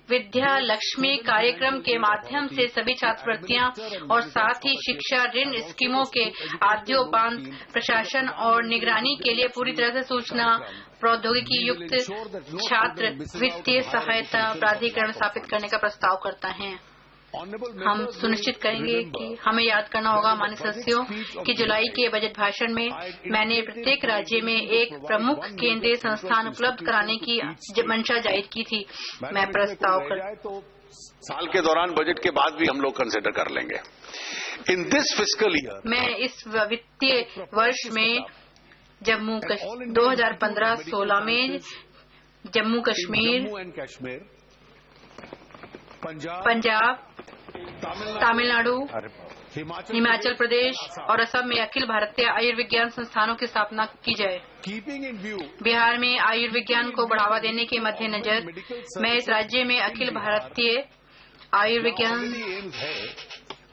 विद्या लक्ष्मी कार्यक्रम के माध्यम से सभी छात्रवृत्तियां और साथ ही शिक्षा ऋण स्कीमों के आद्योपांत प्रशासन और निगरानी के लिए पूरी तरह से सूचना प्रौद्योगिकी युक्त छात्र वित्तीय सहायता प्राधिकरण स्थापित करने का प्रस्ताव करता है। हम सुनिश्चित करेंगे कि हमें याद करना होगा माननीय सदस्यों कि जुलाई के बजट भाषण में मैंने प्रत्येक राज्य में एक प्रमुख केंद्रीय संस्थान उपलब्ध कराने की मंशा जाहिर की थी। मैं प्रस्ताव कर साल के दौरान बजट के बाद भी हम लोग कंसिडर कर लेंगे। इन दिस फिस्कल ईयर मैं इस वित्तीय वर्ष में 2015-16 में जम्मू कश्मीर, पंजाब, तमिलनाडु, हिमाचल प्रदेश और असम में अखिल भारतीय आयुर्विज्ञान संस्थानों की स्थापना की जाए। बिहार में आयुर्विज्ञान को बढ़ावा देने के मद्देनजर मैं इस राज्य में Akhil Bharatiya Ayurvigyan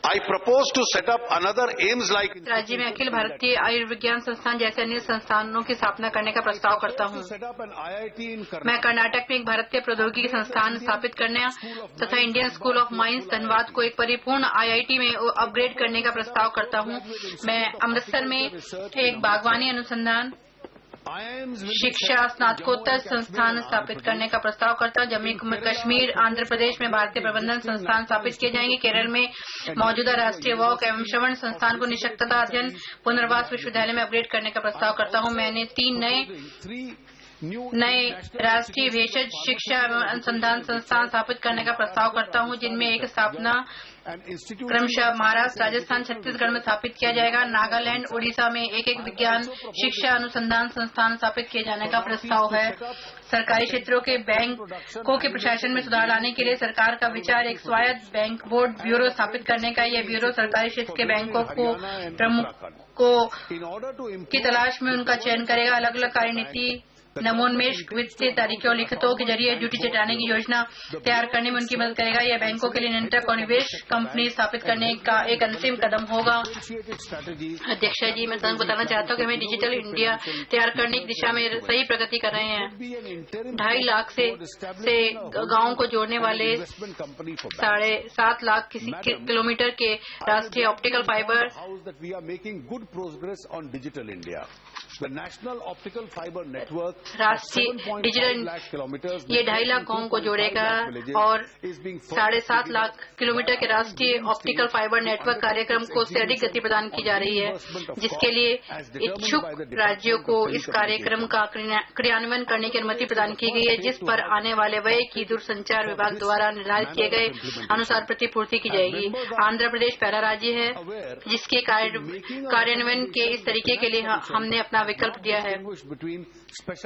I propose to set up another AIIMS like राज्य में अखिल भारतीय आयुर्विज्ञान संस्थान जैसे अन्य संस्थानों की स्थापना करने का प्रस्ताव करता हूँ। मैं कर्नाटक में एक भारतीय प्रौद्योगिकी संस्थान स्थापित करने तथा Indian school of mines Dhanbad को एक परिपूर्ण IIT में अपग्रेड करने का प्रस्ताव करता हूँ। मैं अमृतसर में एक बागवानी अनुसंधान शिक्षा स्नातकोत्तर संस्थान स्थापित करने का प्रस्ताव करता हूँ। जम्मू कश्मीर आंध्र प्रदेश में भारतीय प्रबंधन संस्थान स्थापित किए जाएंगे। केरल में मौजूदा राष्ट्रीय वॉक एवं श्रवण संस्थान को निःशक्तता अध्ययन पुनर्वास विश्वविद्यालय में अपग्रेड करने का प्रस्ताव करता हूँ। मैंने 3 नए राष्ट्रीय भेषज शिक्षा एवं अनुसंधान संस्थान स्थापित करने का प्रस्ताव करता हूँ, जिनमें एक स्थापना क्रमशः महाराष्ट्र, राजस्थान, छत्तीसगढ़ में स्थापित किया जाएगा। नागालैंड, उड़ीसा में एक विज्ञान शिक्षा अनुसंधान संस्थान स्थापित किए जाने का प्रस्ताव है। सरकारी क्षेत्रों के बैंकों के प्रशासन में सुधार लाने के लिए सरकार का विचार एक स्वायत्त बैंक बोर्ड ब्यूरो स्थापित करने का। यह ब्यूरो सरकारी क्षेत्र के बैंकों को प्रमुखों की तलाश में उनका चयन करेगा। अलग अलग कार्यनीति नमोन्मेष वित्तीय तारीखों और लिखितों के जरिए ड्यूटी चटाने की योजना तैयार करने में उनकी मदद करेगा। यह बैंकों के लिए नियंत्रक और निवेश कंपनी स्थापित करने का एक अंतिम कदम होगा। अध्यक्ष जी, मैं तुमको बताना चाहता हूँ कि हमें डिजिटल इंडिया तैयार करने की दिशा में सही प्रगति कर रहे हैं। 2.5 लाख से गाँव को जोड़ने वाले 7.5 लाख किलोमीटर के राष्ट्रीय ऑप्टिकल फाइबर राष्ट्रीय डिजिटल ये 2.5 लाख गाँव को जोड़ेगा और 7.5 लाख किलोमीटर के राष्ट्रीय ऑप्टिकल फाइबर नेटवर्क कार्यक्रम को उससे अधिक गति प्रदान की जा रही है, जिसके लिए इच्छुक राज्यों को इस कार्यक्रम का क्रियान्वयन करने की अनुमति प्रदान की गई है, जिस पर आने वाले व्यय की दूरसंचार विभाग द्वारा निर्धारित किए गए अनुसार प्रतिपूर्ति की जाएगी। आंध्र प्रदेश पहला राज्य है जिसके कार्यान्वयन के इस तरीके के लिए हमने अपना विकल्प दिया है।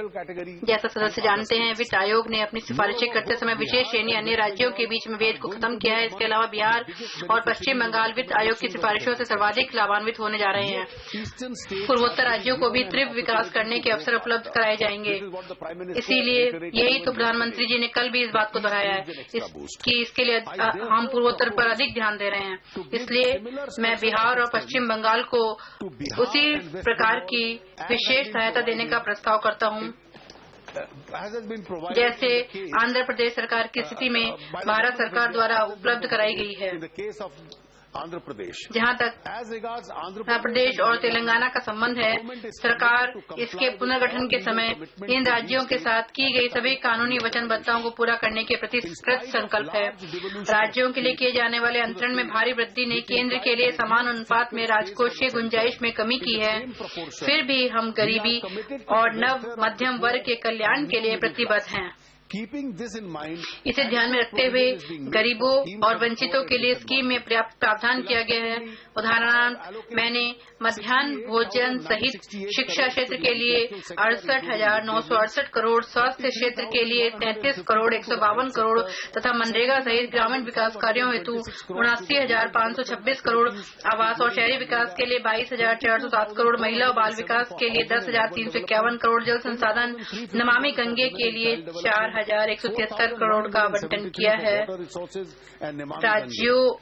जैसा सदस्य जानते हैं, वित्त आयोग ने अपनी सिफारिशें करते समय विशेष श्रेणी अन्य राज्यों के बीच में भेद को खत्म किया है। इसके अलावा बिहार और पश्चिम बंगाल वित्त आयोग की सिफारिशों से सर्वाधिक लाभान्वित होने जा रहे हैं। पूर्वोत्तर राज्यों को भी तीव्र विकास करने के अवसर उपलब्ध कराए जाएंगे। इसीलिए यही तो प्रधानमंत्री जी ने कल भी इस बात को दोहराया है कि इसके लिए हम पूर्वोत्तर पर अधिक ध्यान दे रहे हैं। इसलिए मैं बिहार और पश्चिम बंगाल को उसी प्रकार की विशेष सहायता देने का प्रस्ताव करता हूं जैसे आंध्र प्रदेश सरकार की स्थिति में भारत सरकार द्वारा उपलब्ध कराई गई है। जहां तक आंध्र प्रदेश और तेलंगाना का संबंध है, सरकार इसके पुनर्गठन के समय इन राज्यों के साथ की गई सभी कानूनी वचनबद्धताओं को पूरा करने के प्रति कृत संकल्प है। राज्यों के लिए किए जाने वाले अंतरण में भारी वृद्धि ने केंद्र के लिए समान अनुपात में राजकोषीय गुंजाइश में कमी की है। फिर भी हम गरीबी और नव मध्यम वर्ग के कल्याण के लिए प्रतिबद्ध हैं। इसे ध्यान में रखते हुए गरीबों और वंचितों के लिए स्कीम में पर्याप्त प्रावधान किया गया है। उदाहरणार्थ, मैंने मध्याह्न भोजन सहित शिक्षा क्षेत्र के लिए 68,968 करोड़, स्वास्थ्य क्षेत्र के लिए 33 करोड़ 152 करोड़ तथा मनरेगा सहित ग्रामीण विकास कार्यों हेतु 79,526 करोड़, आवास और शहरी विकास के लिए 22,407 करोड़, महिला और बाल विकास के लिए 10,351 करोड़, जल संसाधन नमामि गंगे के लिए 4,173 करोड़ का आवंटन किया है। राज्यों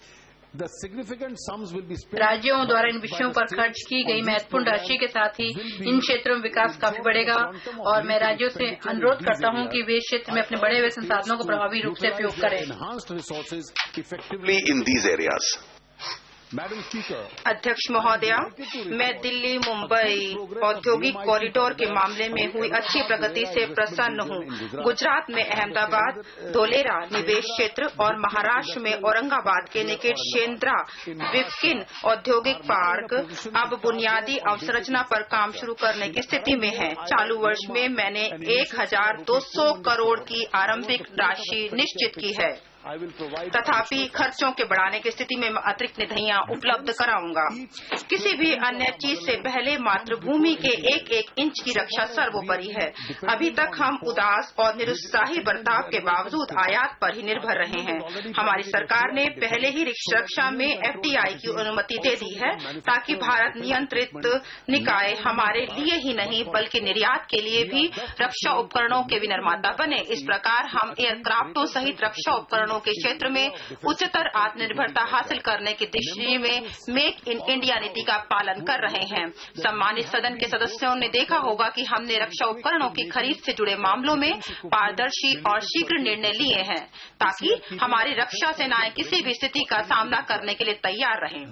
The significant sums will be spent. राज्यों द्वारा इन विषयों पर खर्च की गई महत्वपूर्ण राशि के साथ ही इन क्षेत्रों में विकास काफी बढ़ेगा और मैं राज्यों से अनुरोध करता हूं कि वे इस क्षेत्र में अपने बढ़े हुए संसाधनों को प्रभावी रूप से उपयोग करें। Enhanced resources effectively in these areas. Madam Speaker, अध्यक्ष महोदया, मैं दिल्ली मुंबई औद्योगिक कॉरिडोर के मामले में हुई अच्छी प्रगति से प्रसन्न हूं। गुजरात में अहमदाबाद धोलेरा निवेश क्षेत्र और महाराष्ट्र में औरंगाबाद के निकट शेंद्रा विपकिन औद्योगिक पार्क अब बुनियादी अवसंरचना पर काम शुरू करने की स्थिति में है। चालू वर्ष में मैंने 1200 करोड़ की आरंभिक राशि निश्चित की है, तथापि खर्चों के बढ़ाने की स्थिति में मैं अतिरिक्त निधियां उपलब्ध कराऊंगा। किसी भी अन्य चीज से पहले मातृभूमि के एक एक इंच की रक्षा सर्वोपरि है। अभी तक हम उदास और निरुत्साही बर्ताव के बावजूद आयात पर ही निर्भर रहे हैं। हमारी सरकार ने पहले ही रक्षा में FDI की अनुमति दे दी है ताकि भारत नियंत्रित निकाय हमारे लिए ही नहीं बल्कि निर्यात के लिए भी रक्षा उपकरणों के विनिर्माता बने। इस प्रकार हम एयरक्राफ्टों सहित रक्षा उपकरणों के क्षेत्र में उच्चतर आत्मनिर्भरता हासिल करने की दिशा में मेक इन इंडिया नीति का पालन कर रहे हैं। सम्मानित सदन के सदस्यों ने देखा होगा कि हमने रक्षा उपकरणों की खरीद से जुड़े मामलों में पारदर्शी और शीघ्र निर्णय लिए हैं ताकि हमारी रक्षा सेनाएं किसी भी स्थिति का सामना करने के लिए तैयार रहें।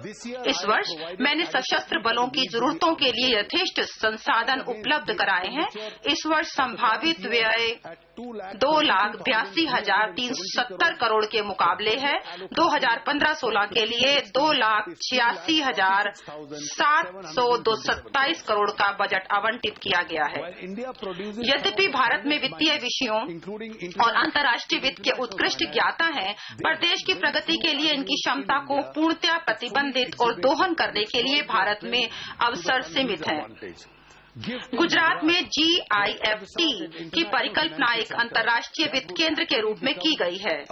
इस वर्ष मैंने सशस्त्र बलों की जरूरतों के लिए यथेष्ट संसाधन उपलब्ध कराए हैं। इस वर्ष संभावित व्यय 2,82,370 करोड़ के मुकाबले है 2015-16 के लिए 2,86,727 करोड़ का बजट आवंटित किया गया है। यद्यपि भारत में वित्तीय विषयों और अंतर्राष्ट्रीय वित्त के उत्कृष्ट ज्ञाता हैं, पर देश की प्रगति के लिए इनकी क्षमता को पूर्णतया प्रतिबंधित और दोहन करने के लिए भारत में अवसर सीमित है। गुजरात में GIFT की परिकल्पना एक अंतर्राष्ट्रीय वित्त केंद्र के रूप में की गई है,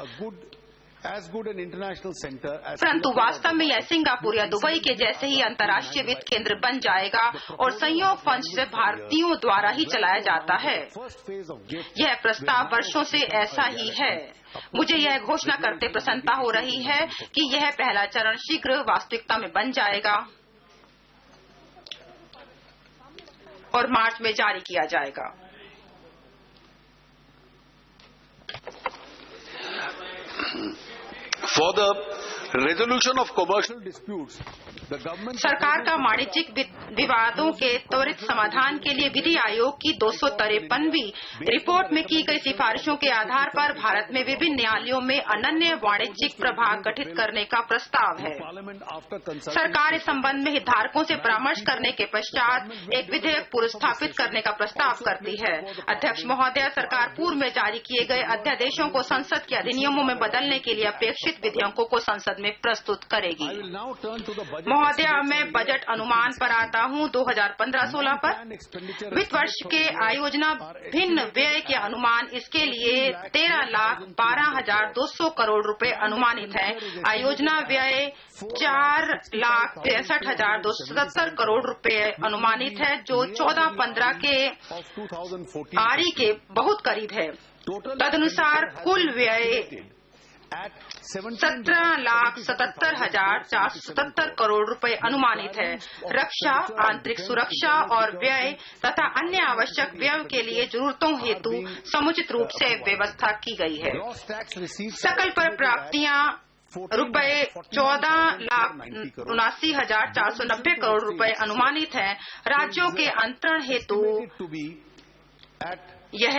परंतु वास्तव में यह सिंगापुर या दुबई के जैसे ही अंतर्राष्ट्रीय वित्त केंद्र बन जाएगा और संयोग फंड से भारतीयों द्वारा ही चलाया जाता है। यह प्रस्ताव वर्षों से ऐसा ही है। मुझे यह घोषणा करते प्रसन्नता हो रही है कि यह पहला चरण शीघ्र वास्तविकता में बन जाएगा और मार्च में जारी किया जाएगा। For the resolution of commercial disputes, the government सरकार का वाणिज्यिक विवादों के त्वरित समाधान के लिए विधि आयोग की 253वीं रिपोर्ट में की गई सिफारिशों के आधार पर भारत में विभिन्न न्यायालयों में अनन्य वाणिज्यिक प्रभाग गठित करने का प्रस्ताव है। सरकार इस संबंध में हितधारकों से परामर्श करने के पश्चात एक विधेयक पुरस्थापित करने का प्रस्ताव करती है। अध्यक्ष महोदया, सरकार पूर्व में जारी किए गए अध्यादेशों को संसद के अधिनियमों में बदलने के लिए अपेक्षित विधेयकों को संसद में प्रस्तुत करेगी। महोदया, मैं बजट अनुमान पर आता हूं। 2015-16 पर वित्त वर्ष के आयोजना भिन्न व्यय के अनुमान इसके लिए 13,12,200 करोड़ रुपए अनुमानित है। आयोजना व्यय 4,63,270 करोड़ रुपए अनुमानित है, जो 14-15 के RE के बहुत करीब है। तदनुसार कुल व्यय 17,77,477 करोड़ रुपए अनुमानित है। रक्षा, आंतरिक सुरक्षा और व्यय तथा अन्य आवश्यक व्यय के लिए जरूरतों हेतु समुचित रूप से व्यवस्था की गई है। सकल पर प्राप्तियां रुपए 14,79,490 करोड़ रुपए अनुमानित है। राज्यों के अंतरण हेतु यह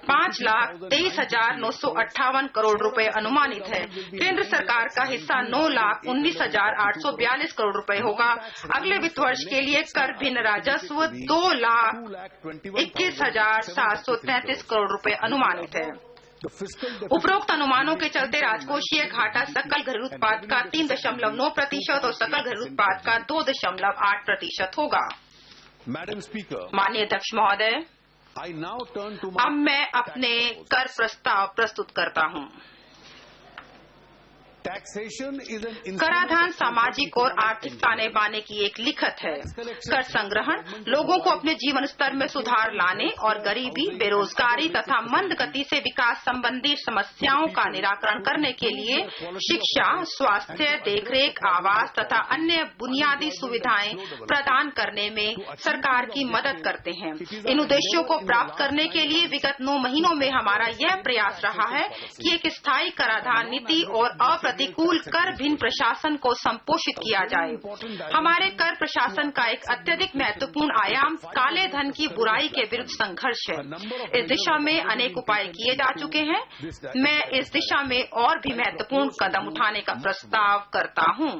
5,23,958 करोड़ रुपए अनुमानित है। केंद्र सरकार का हिस्सा 9,19,842 करोड़ रुपए होगा। अगले वित्त वर्ष के लिए कर भिन्न राजस्व 2,21,733 करोड़ रुपए अनुमानित है। उपरोक्त अनुमानों के चलते राजकोषीय घाटा सकल घरेलू उत्पाद का 3.9% और सकल घरेलू उत्पाद का 2.8% होगा। माननीय अध्यक्ष महोदय, अब मैं अपने कर प्रस्ताव प्रस्तुत करता हूं। कराधान सामाजिक और आर्थिक ताने बाने की एक लिखत है। कर संग्रहण लोगों को अपने जीवन स्तर में सुधार लाने और गरीबी, बेरोजगारी तथा मंद गति से विकास संबंधी समस्याओं का निराकरण करने के लिए शिक्षा, स्वास्थ्य, देखरेख, आवास तथा अन्य बुनियादी सुविधाएं प्रदान करने में सरकार की मदद करते हैं। इन उद्देश्यों को प्राप्त करने के लिए विगत 9 महीनों में हमारा यह प्रयास रहा है कि एक स्थायी कराधान नीति और अप्रतिकूल कर भिन्न प्रशासन को संपोषित किया जाए। हमारे कर प्रशासन का एक अत्यधिक महत्वपूर्ण आयाम काले धन की बुराई के विरुद्ध संघर्ष है। इस दिशा में अनेक उपाय किए जा चुके हैं। मैं इस दिशा में और भी महत्वपूर्ण कदम उठाने का प्रस्ताव करता हूं।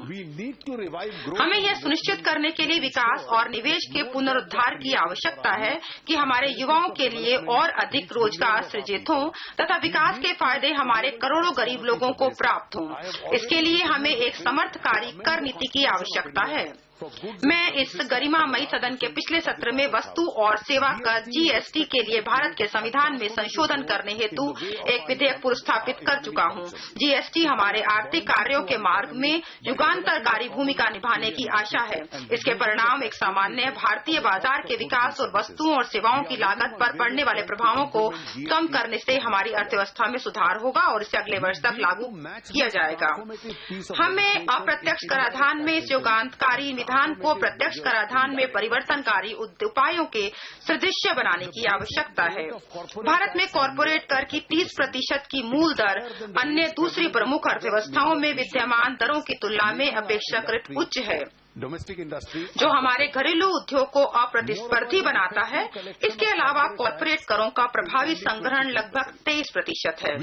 हमें यह सुनिश्चित करने के लिए विकास और निवेश के पुनरुद्धार की आवश्यकता है कि हमारे युवाओं के लिए और अधिक रोजगार सृजित हो तथा विकास के फायदे हमारे करोड़ों गरीब लोगों को प्राप्त हों। इसके लिए हमें एक समर्थकारी कर नीति की आवश्यकता है। मैं इस गरिमामयी सदन के पिछले सत्र में वस्तु और सेवा कर जीएसटी के लिए भारत के संविधान में संशोधन करने हेतु एक विधेयक पुरस्कृत कर चुका हूं। जीएसटी हमारे आर्थिक कार्यों के मार्ग में युगांतरकारी भूमिका निभाने की आशा है। इसके परिणाम एक सामान्य भारतीय बाजार के विकास और वस्तुओं और सेवाओं की लागत पर पड़ने वाले प्रभावों को कम करने से हमारी अर्थव्यवस्था में सुधार होगा और इसे अगले वर्ष तक लागू किया जाएगा। हमें अप्रत्यक्ष कराधान में इस युगांतकारी विधान को प्रत्यक्ष कराधान में परिवर्तनकारी उपायों के सदृश्य बनाने की आवश्यकता है। भारत में कॉरपोरेट कर की 30% की मूल दर अन्य दूसरी प्रमुख अर्थव्यवस्थाओं में विद्यमान दरों की तुलना में अपेक्षाकृत उच्च है, जो हमारे घरेलू उद्योग को अप्रतिस्पर्धी बनाता है। इसके अलावा कॉर्पोरेट करों का प्रभावी संग्रहण लगभग 23% है।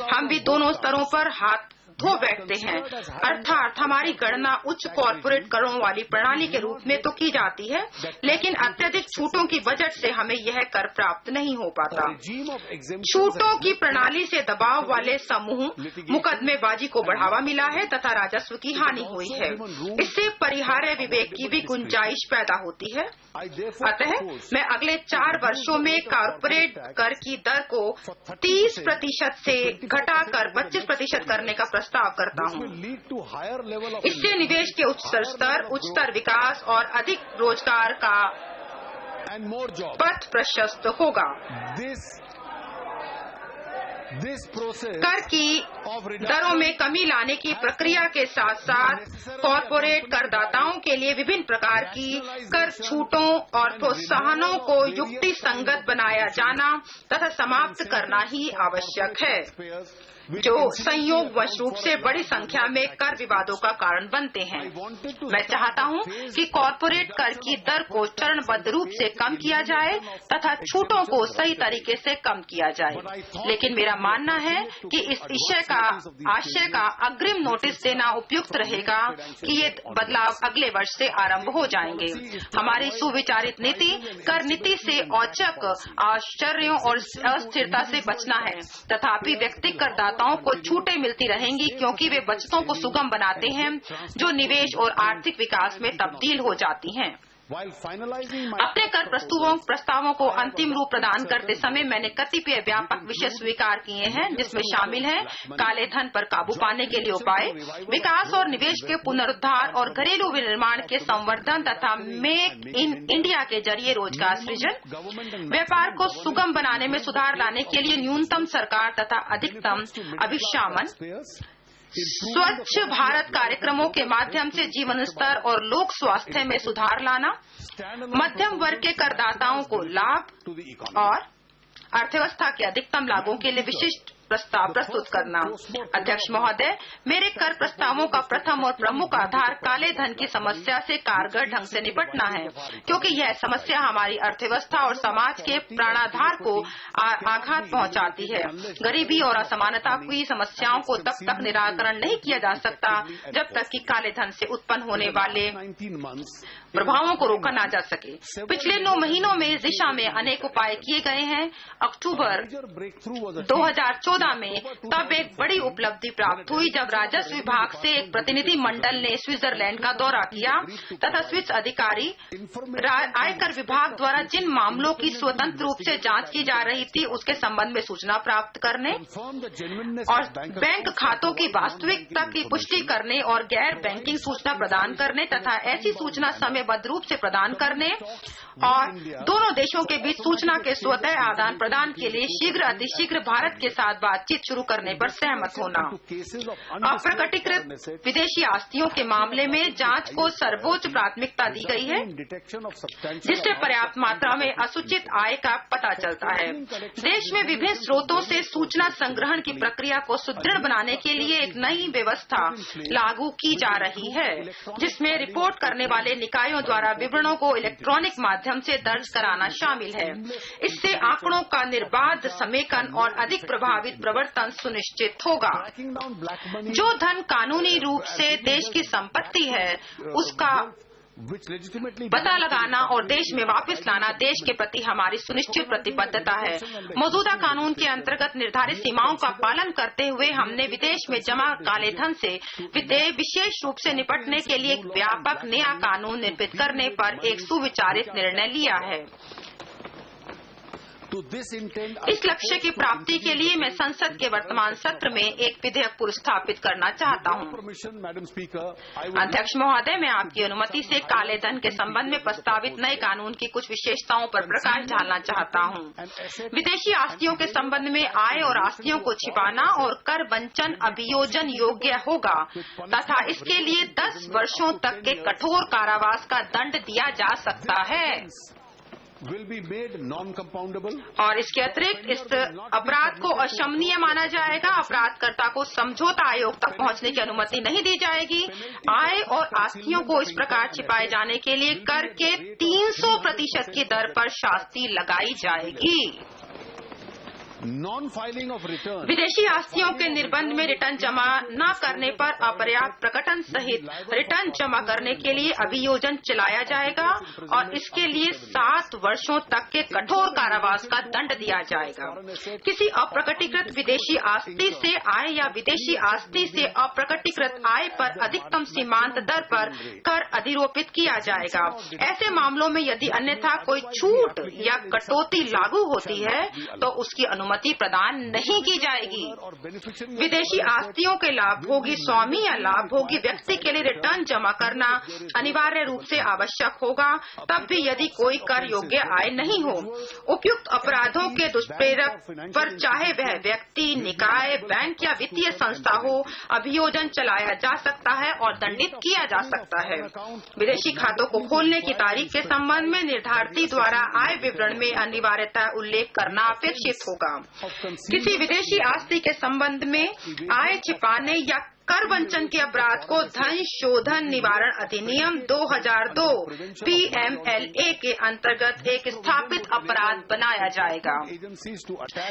हम भी दोनों स्तरों पर हाथ धो बैठते हैं, अर्थात हमारी गणना उच्च कॉर्पोरेट करों वाली प्रणाली के रूप में तो की जाती है, लेकिन अत्यधिक छूटों की वजह से हमें यह कर प्राप्त नहीं हो पाता। छूटों की प्रणाली से दबाव वाले समूह मुकदमेबाजी को बढ़ावा मिला है तथा राजस्व की हानि हुई है। इससे परिहार्य विवेक की भी गुंजाइश पैदा होती है। अतः मैं अगले 4 वर्षों में कॉर्पोरेट कर की दर को 30% से घटाकर 25% करने का प्रस्ताव करता हूं। इससे निवेश के उच्चतर विकास और अधिक रोजगार का पथ प्रशस्त होगा। कर की दरों में कमी लाने की प्रक्रिया के साथ साथ कॉर्पोरेट करदाताओं के लिए विभिन्न प्रकार की कर छूटों और प्रोत्साहनों को युक्ति संगत बनाया जाना तथा समाप्त करना ही आवश्यक है, जो संयोगवश रूप से बड़ी संख्या में कर विवादों का कारण बनते हैं। मैं चाहता हूं कि कॉर्पोरेट कर की दर को चरणबद्ध रूप से कम किया जाए तथा छूटों को सही तरीके से कम किया जाए, लेकिन मेरा मानना है कि इस आशय का अग्रिम नोटिस देना उपयुक्त रहेगा कि ये बदलाव अगले वर्ष से आरंभ हो जाएंगे। हमारी सुविचारित नीति कर नीति से औचक आश्चर्यों और अस्थिरता से बचना है, तथापि व्यक्तिगत करदाताओं को छूटें मिलती रहेंगी क्योंकि वे बचतों को सुगम बनाते हैं, जो निवेश और आर्थिक विकास में तब्दील हो जाती हैं। अपने कर प्रस्तावों को अंतिम रूप प्रदान करते समय मैंने कतिपय व्यापक विषय स्वीकार किए हैं, जिसमें शामिल हैं काले धन पर काबू पाने के लिए उपाय, विकास और निवेश के पुनरुद्धार और घरेलू विनिर्माण के संवर्धन तथा मेक इन इंडिया के जरिए रोजगार सृजन, व्यापार को सुगम बनाने में सुधार लाने के लिए न्यूनतम सरकार तथा अधिकतम अभिशामन, स्वच्छ भारत कार्यक्रमों के माध्यम से जीवन स्तर और लोक स्वास्थ्य में सुधार लाना, मध्यम वर्ग के करदाताओं को लाभ और अर्थव्यवस्था के अधिकतम लाभों के लिए विशिष्ट प्रस्ताव प्रस्तुत करना। अध्यक्ष महोदय, मेरे कर प्रस्तावों का प्रथम और प्रमुख आधार काले धन की समस्या से कारगर ढंग से निपटना है, क्योंकि यह समस्या हमारी अर्थव्यवस्था और समाज के प्राणाधार को आघात पहुंचाती है। गरीबी और असमानता की समस्याओं को तब तक निराकरण नहीं किया जा सकता जब तक कि काले धन से उत्पन्न होने वाले प्रभावों को रोका न जा सके। पिछले 9 महीनों में इस दिशा में अनेक उपाय किए गए हैं। अक्टूबर 2014 2014 में तब एक बड़ी उपलब्धि प्राप्त हुई जब राजस्व विभाग से एक प्रतिनिधि मंडल ने स्विट्जरलैंड का दौरा किया तथा स्विस अधिकारी आयकर विभाग द्वारा जिन मामलों की स्वतंत्र रूप से जांच की जा रही थी उसके संबंध में सूचना प्राप्त करने और बैंक खातों की वास्तविकता की पुष्टि करने और गैर बैंकिंग सूचना प्रदान करने तथा ऐसी सूचना समयबद्ध रूप से प्रदान करने और दोनों देशों के बीच सूचना के स्वतः आदान प्रदान के लिए शीघ्र अतिशीघ्र भारत के साथ बातचीत शुरू करने पर सहमत होना। अप्रकटीकृत विदेशी आस्तियों के मामले में जांच को सर्वोच्च प्राथमिकता दी गई है जिससे पर्याप्त मात्रा में असूचित आय का पता चलता है। देश में विभिन्न स्रोतों से सूचना संग्रहण की प्रक्रिया को सुदृढ़ बनाने के लिए एक नई व्यवस्था लागू की जा रही है जिसमें रिपोर्ट करने वाले निकायों द्वारा विवरणों को इलेक्ट्रॉनिक माध्यम से दर्ज कराना शामिल है। इससे आंकड़ों का निर्बाध समेकन और अधिक प्रभावित प्रवर्तन सुनिश्चित होगा। जो धन कानूनी रूप से देश की संपत्ति है उसका पता लगाना और देश में वापस लाना देश के प्रति हमारी सुनिश्चित प्रतिबद्धता है। मौजूदा कानून के अंतर्गत निर्धारित सीमाओं का पालन करते हुए हमने विदेश में जमा काले धन से विशेष रूप से निपटने के लिए एक व्यापक नया कानून निर्मित करने पर एक सुविचारित निर्णय लिया है। इस लक्ष्य की प्राप्ति के लिए मैं संसद के वर्तमान सत्र में एक विधेयक पुरस्कृत करना चाहता हूं। अध्यक्ष महोदय, मैं आपकी अनुमति से काले धन के संबंध में प्रस्तावित नए कानून की कुछ विशेषताओं पर प्रकाश डालना चाहता हूं। विदेशी आस्तियों के संबंध में आय और आस्तियों को छिपाना और कर वंचन अभियोजन योग्य होगा तथा इसके लिए 10 वर्षों तक के कठोर कारावास का दंड दिया जा सकता है और इसके अतिरिक्त इस अपराध को अक्षमनीय माना जाएगा। अपराधकर्ता को समझौता आयोग तक पहुंचने की अनुमति नहीं दी जाएगी। आय और आस्तियों को इस प्रकार छिपाए जाने के लिए कर के 300% की दर पर शास्ति लगाई जाएगी। विदेशी आस्तियों के निर्बंध में रिटर्न जमा न करने पर अपर्याप्त प्रकटन सहित रिटर्न जमा करने के लिए अभियोजन चलाया जाएगा और इसके लिए 7 वर्षों तक के कठोर कारावास का दंड दिया जाएगा। किसी अप्रकटीकृत विदेशी आस्ति से आय या विदेशी आस्ति से अप्रकटीकृत आय पर अधिकतम सीमांत दर पर कर अधिरोपित किया जाएगा। ऐसे मामलों में यदि अन्यथा कोई छूट या कटौती लागू होती है तो उसकी अनुमति प्रदान नहीं की जाएगी। विदेशी आस्तियों के लाभभोगी स्वामी या लाभभोगी व्यक्ति के लिए रिटर्न जमा करना अनिवार्य रूप से आवश्यक होगा, तब भी यदि कोई कर योग्य आय नहीं हो। उपयुक्त अपराधों के दुष्प्रेरक पर चाहे वह व्यक्ति, निकाय, बैंक या वित्तीय संस्था हो, अभियोजन चलाया जा सकता है और दंडित किया जा सकता है। विदेशी खातों को खोलने की तारीख के संबंध में निर्धारित द्वारा आय विवरण में अनिवार्यता उल्लेख करना अपेक्षित होगा। किसी विदेशी आस्ति के संबंध में आय छिपाने या कर वंचन के अपराध को धन शोधन निवारण अधिनियम 2002 PMLA के अंतर्गत एक स्थापित अपराध बनाया जाएगा।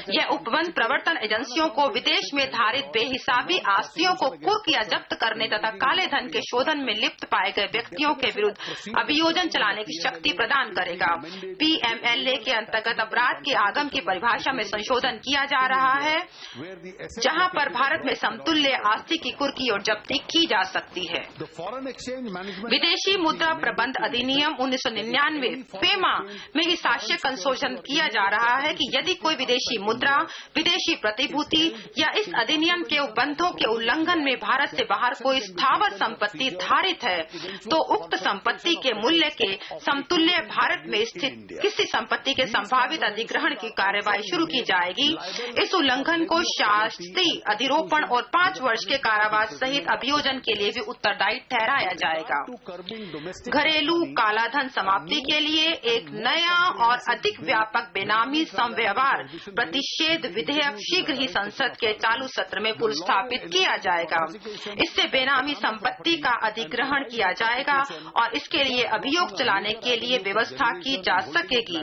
यह उपबंध प्रवर्तन एजेंसियों को विदेश में धारित बेहिसाबी आस्तियों को कुर्क या जब्त करने तथा काले धन के शोधन में लिप्त पाए गए व्यक्तियों के विरुद्ध अभियोजन चलाने की शक्ति प्रदान करेगा। PMLA के अंतर्गत अपराध के आगम की परिभाषा में संशोधन किया जा रहा है, जहां पर भारत में समतुल्य आस्ति की कुर्की और जब्ती की जा सकती है। विदेशी मुद्रा प्रबंध अधिनियम 1999 फेमा में इस आशय का संशोधन किया जा रहा है कि यदि कोई विदेशी मुद्रा, विदेशी प्रतिभूति या इस अधिनियम के उपबंधों के उल्लंघन में भारत से बाहर कोई स्थावर संपत्ति धारित है तो उक्त संपत्ति के मूल्य के समतुल्य भारत में स्थित किसी संपत्ति के संभावित अधिग्रहण की कार्यवाही शुरू की जाएगी। इस उल्लंघन को शास्ति, अधिरोपण और 5 वर्ष के कारावास सहित अभियोजन के लिए भी उत्तरदायी ठहराया जाएगा। घरेलू कालाधन समाप्ति के लिए एक नया और अधिक व्यापक बेनामी समव्यवहार प्रतिषेध विधेयक शीघ्र ही संसद के चालू सत्र में पुरस्कृत किया जाएगा। इससे बेनामी संपत्ति का अधिग्रहण किया जाएगा और इसके लिए अभियोग चलाने के लिए व्यवस्था की जा सकेगी।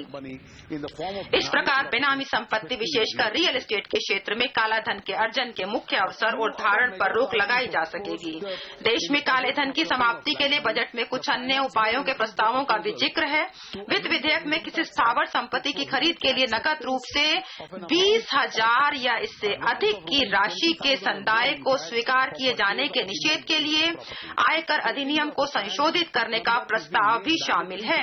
इस प्रकार बेनामी संपत्ति, विशेषकर रियल एस्टेट के क्षेत्र में कालाधन के अर्जन के मुख्य अवसर और धारण पर रोक लगाई जा सकेगी। देश में काले धन की समाप्ति के लिए बजट में कुछ अन्य उपायों के प्रस्तावों का भी जिक्र है। वित्त विधेयक में किसी स्थावर संपत्ति की खरीद के लिए नकद रूप से 20,000 या इससे अधिक की राशि के संदाय को स्वीकार किए जाने के निषेध के लिए आयकर अधिनियम को संशोधित करने का प्रस्ताव भी शामिल है।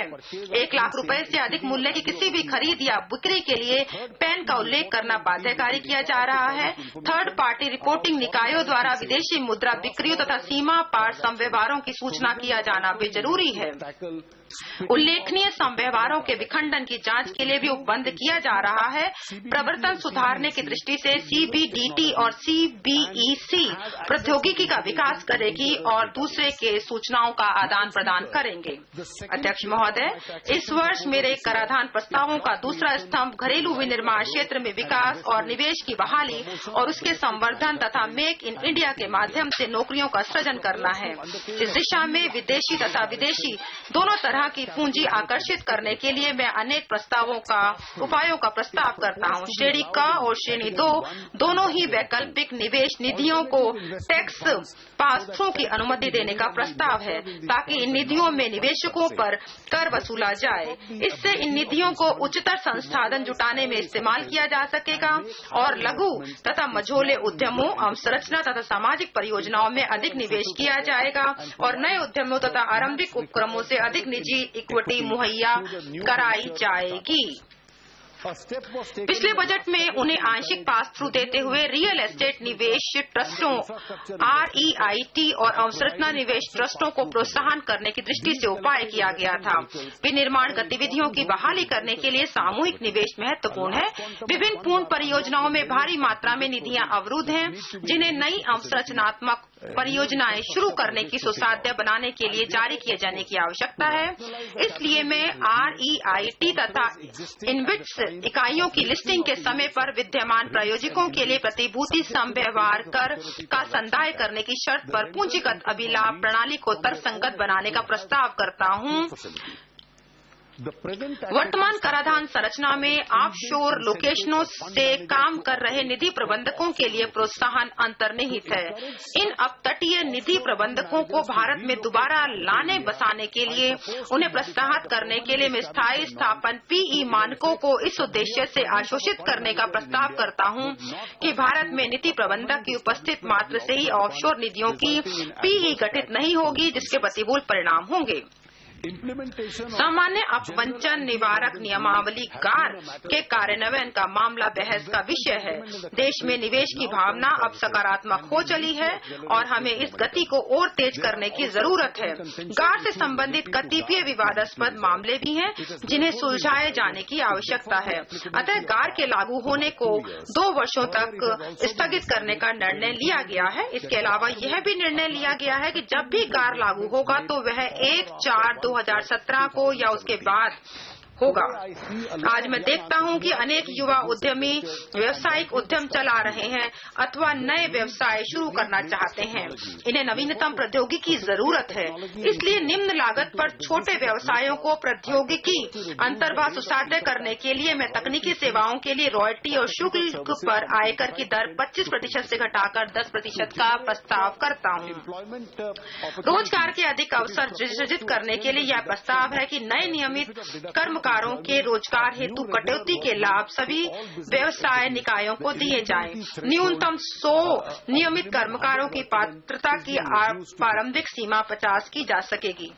1 लाख रुपए से अधिक मूल्य की किसी भी खरीद या बिक्री के लिए पैन का उल्लेख करना बाध्यकारी किया जा रहा है। थर्ड पार्टी रिपोर्टिंग निकायों द्वारा विदेशी मुद्रा बिक्रियों तथा सीमा पार संव्यवहारों की सूचना किया जाना भी जरूरी है। उल्लेखनीय संव्यवहारों के विखंडन की जांच के लिए भी उपबंध किया जा रहा है। प्रवर्तन सुधारने की दृष्टि से CBDT और CBEC प्रौद्योगिकी का विकास करेगी और दूसरे के सूचनाओं का आदान प्रदान करेंगे। अध्यक्ष महोदय, इस वर्ष मेरे कराधान प्रस्तावों का दूसरा स्तंभ घरेलू विनिर्माण क्षेत्र में विकास और निवेश की बहाली और उसके संवर्धन तथा मेक इन इंडिया के माध्यम से नौकरियों का सृजन करना है। इस दिशा में विदेशी तथा विदेशी दोनों तरह की पूंजी आकर्षित करने के लिए मैं अनेक उपायों का प्रस्ताव करता हूं। श्रेणी क और श्रेणी 2 दोनों ही वैकल्पिक निवेश निधियों को टैक्स पास थ्रू की अनुमति देने का प्रस्ताव है ताकि इन निधियों में निवेशकों पर कर वसूला जाए। इससे इन निधियों को उच्चतर संसाधन जुटाने में इस्तेमाल किया जा सकेगा और लघु तथा मझोले उद्यमों, अवसंरचना तथा सामाजिक परियोजनाओं में अधिक निवेश किया जाएगा और नए उद्यमों तथा आरंभिक उपक्रमों से अधिक निजी इक्विटी मुहैया कराई जाएगी। पिछले बजट में उन्हें आंशिक पास थ्रू देते हुए रियल एस्टेट निवेश ट्रस्टों REIT और अवसंरचना निवेश ट्रस्टों को प्रोत्साहन करने की दृष्टि से उपाय किया गया था। विनिर्माण गतिविधियों की बहाली करने के लिए सामूहिक निवेश महत्वपूर्ण है। विभिन्न पूर्ण परियोजनाओं में भारी मात्रा में निधियां अवरुद्ध हैं, जिन्हें नई अवसंरचनात्मक परियोजनाएं शुरू करने की सुसाध्य बनाने के लिए जारी किए जाने की आवश्यकता है। इसलिए मैं REIT तथा इनविट्स इकाइयों की लिस्टिंग के समय पर विद्यमान प्रायोजकों के लिए प्रतिभूति संव्यवहार कर का संदाय करने की शर्त पर पूंजीगत अभिलाभ प्रणाली को तर्कसंगत बनाने का प्रस्ताव करता हूं। वर्तमान कराधान संरचना में ऑफशोर लोकेशनों से काम कर रहे निधि प्रबंधकों के लिए प्रोत्साहन अंतर्निहित है। इन अपतटीय निधि प्रबंधकों को भारत में दोबारा लाने बसाने के लिए उन्हें प्रोत्साहित करने के लिए मैं स्थायी स्थापन PE मानकों को इस उद्देश्य से आशोषित करने का प्रस्ताव करता हूं कि भारत में नीति प्रबंधक की उपस्थित मात्र से ही ऑफशोर निधियों की PE गठित नहीं होगी, जिसके प्रतिकूल परिणाम होंगे। सामान्य अपवंचन निवारक नियमावली गार के कार्यान्वयन का मामला बहस का विषय है। देश में निवेश की भावना अब सकारात्मक हो चली है और हमें इस गति को और तेज करने की जरूरत है। गार से संबंधित कतिपय विवादास्पद मामले भी हैं, जिन्हें सुलझाए जाने की आवश्यकता है। अतः गार के लागू होने को 2 वर्षों तक स्थगित करने का निर्णय लिया गया है। इसके अलावा यह भी निर्णय लिया गया है कि जब भी गार लागू होगा तो वह 1/4/2017 को या उसके बाद होगा। आज मैं देखता हूं कि अनेक युवा उद्यमी व्यावसायिक उद्यम चला रहे हैं अथवा नए व्यवसाय शुरू करना चाहते हैं। इन्हें नवीनतम प्रौद्योगिकी की जरूरत है। इसलिए निम्न लागत पर छोटे व्यवसायों को प्रौद्योगिकी अंतर्भाग सुसाध्य करने के लिए मैं तकनीकी सेवाओं के लिए रॉयल्टी और शुल्क पर आयकर की दर 25% से घटाकर 10% का प्रस्ताव करता हूं। रोजगार के अधिक अवसर सृजित करने के लिए यह प्रस्ताव है कि नए नियमित कर्मकारों के रोजगार हेतु कटौती के लाभ सभी व्यवसाय निकायों को दिए जाएं। न्यूनतम 100 नियमित कर्मकारों की पात्रता की प्रारंभिक सीमा 50 की जा सकेगी।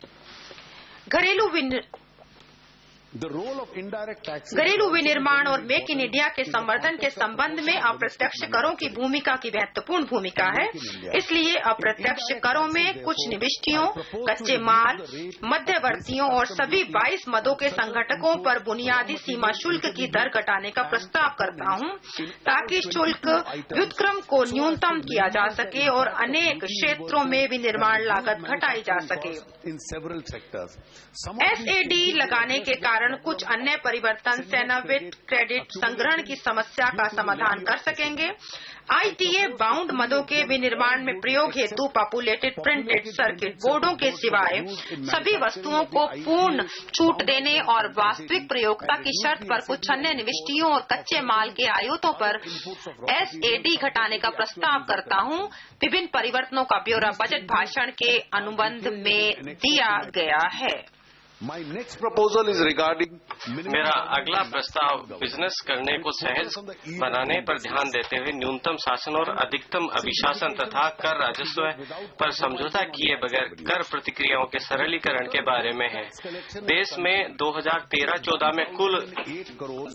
घरेलू विनिर्माण और मेक इन इंडिया के संवर्धन के संबंध में अप्रत्यक्ष करों की भूमिका की महत्वपूर्ण भूमिका है। इसलिए अप्रत्यक्ष करों में कुछ निविष्टियों, कच्चे माल, मध्यवर्तियों और सभी 22 मदों के संघटकों पर बुनियादी सीमा शुल्क की दर घटाने का प्रस्ताव करता हूं, ताकि शुल्क व्युत्क्रम को न्यूनतम किया जा सके और अनेक क्षेत्रों में विनिर्माण लागत घटाई जा सके। SAD लगाने के कारण कुछ अन्य परिवर्तन सेनाविट क्रेडिट संग्रहण की समस्या का समाधान कर सकेंगे। ITA बाउंड मदों के विनिर्माण में प्रयोग हेतु पॉपुलेटेड प्रिंटेड सर्किट बोर्डों के सिवाय सभी वस्तुओं को पूर्ण छूट देने और वास्तविक प्रयोगता की शर्त पर कुछ अन्य निविष्टियों और कच्चे माल के आयातों पर SAD घटाने का प्रस्ताव करता हूं। विभिन्न परिवर्तनों का ब्यौरा बजट भाषण के अनुबंध में दिया गया है। My next proposal is regarding मेरा अगला प्रस्ताव बिजनेस करने को सहज बनाने पर ध्यान देते हुए न्यूनतम शासन और अधिकतम अभिशासन तथा कर राजस्व पर समझौता किए बगैर कर प्रतिक्रियाओं के सरलीकरण के बारे में है। देश में 2013-14 में कुल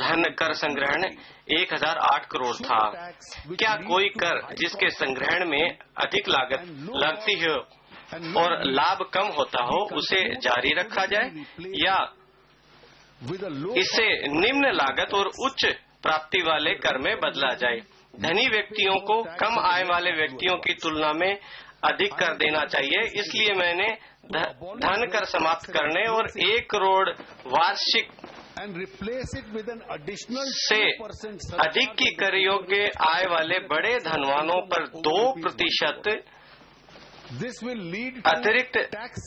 धन कर संग्रहण 1008 करोड़ था। क्या कोई कर जिसके संग्रहण में अधिक लागत लगती है और लाभ कम होता हो उसे जारी रखा जाए या इसे निम्न लागत और उच्च प्राप्ति वाले कर में बदला जाए? धनी व्यक्तियों को कम आय वाले व्यक्तियों की तुलना में अधिक कर देना चाहिए। इसलिए मैंने धन कर समाप्त करने और 1 करोड़ वार्षिक से अधिक की कर योग्य आय वाले बड़े धनवानों पर 2% अतिरिक्त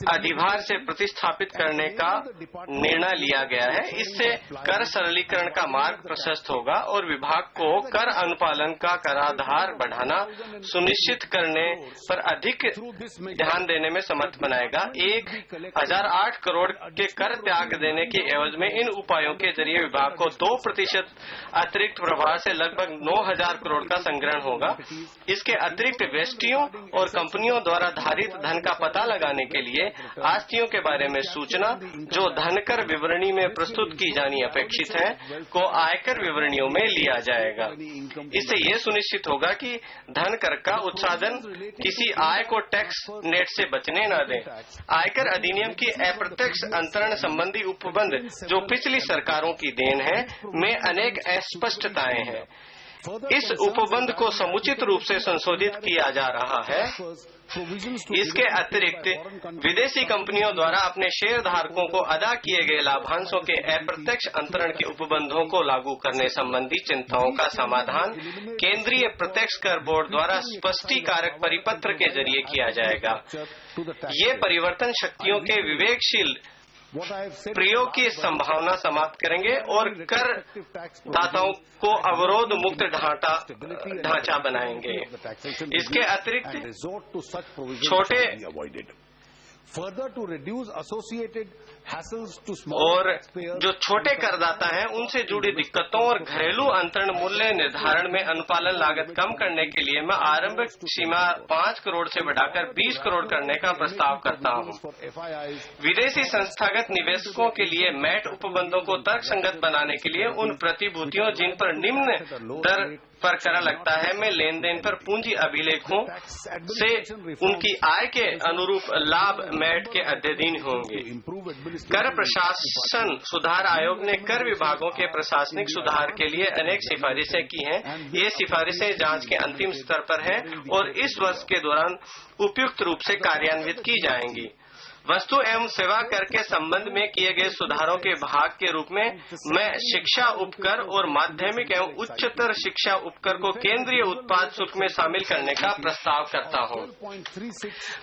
अधिभार से प्रतिस्थापित करने का निर्णय लिया गया है। इससे कर सरलीकरण का मार्ग प्रशस्त होगा और विभाग को कर अनुपालन का कराधार बढ़ाना सुनिश्चित करने पर अधिक ध्यान देने में समर्थ बनाएगा। 1008 करोड़ के कर त्याग देने के एवज में इन उपायों के जरिए विभाग को 2% अतिरिक्त प्रभार से लगभग 9000 करोड़ का संग्रहण होगा। इसके अतिरिक्त व्यष्टियों और कंपनियों द्वारा धारित धन का पता लगाने के लिए आस्तियों के बारे में सूचना जो धनकर विवरणी में प्रस्तुत की जानी अपेक्षित है को आयकर विवरणियों में लिया जाएगा। इससे ये सुनिश्चित होगा कि धन कर का उत्साधन किसी आय को टैक्स नेट से बचने न दे। आयकर अधिनियम की अप्रत्यक्ष अंतरण संबंधी उपबंध जो पिछली सरकारों की देन है में अनेक अस्पष्टताएं हैं। इस उपबंध को समुचित रूप से संशोधित किया जा रहा है। इसके अतिरिक्त विदेशी कंपनियों द्वारा अपने शेयर धारकों को अदा किए गए लाभांशों के अप्रत्यक्ष अंतरण के उपबंधों को लागू करने संबंधी चिंताओं का समाधान केंद्रीय प्रत्यक्ष कर बोर्ड द्वारा स्पष्टीकारक परिपत्र के जरिए किया जाएगा। ये परिवर्तन शक्तियों के विवेकशील प्रयोग की संभावना समाप्त करेंगे और कर दाताओं को अवरोध मुक्त ढांचा बनाएंगे। इसके अतिरिक्त छोटे और जो छोटे करदाता हैं उनसे जुड़ी दिक्कतों और घरेलू अंतरण मूल्य निर्धारण में अनुपालन लागत कम करने के लिए मैं आरंभिक सीमा 5 करोड़ से बढ़ाकर 20 करोड़ करने का प्रस्ताव करता हूं। विदेशी संस्थागत निवेशकों के लिए मैट उपबंधों को तर्कसंगत बनाने के लिए उन प्रतिभूतियों जिन पर निम्न दर पर कर लगता है में लेन देन पर पूंजी अभिलेखों से उनकी आय के अनुरूप लाभ मैट के अध्ययन होंगे। कर प्रशासन सुधार आयोग ने कर विभागों के प्रशासनिक सुधार के लिए अनेक सिफारिशें की हैं। ये सिफारिशें जांच के अंतिम स्तर पर हैं और इस वर्ष के दौरान उपयुक्त रूप से कार्यान्वित की जाएंगी। वस्तु एवं सेवा कर के संबंध में किए गए सुधारों के भाग के रूप में मैं शिक्षा उपकर और माध्यमिक एवं उच्चतर शिक्षा उपकर को केंद्रीय उत्पाद शुल्क में शामिल करने का प्रस्ताव करता हूं।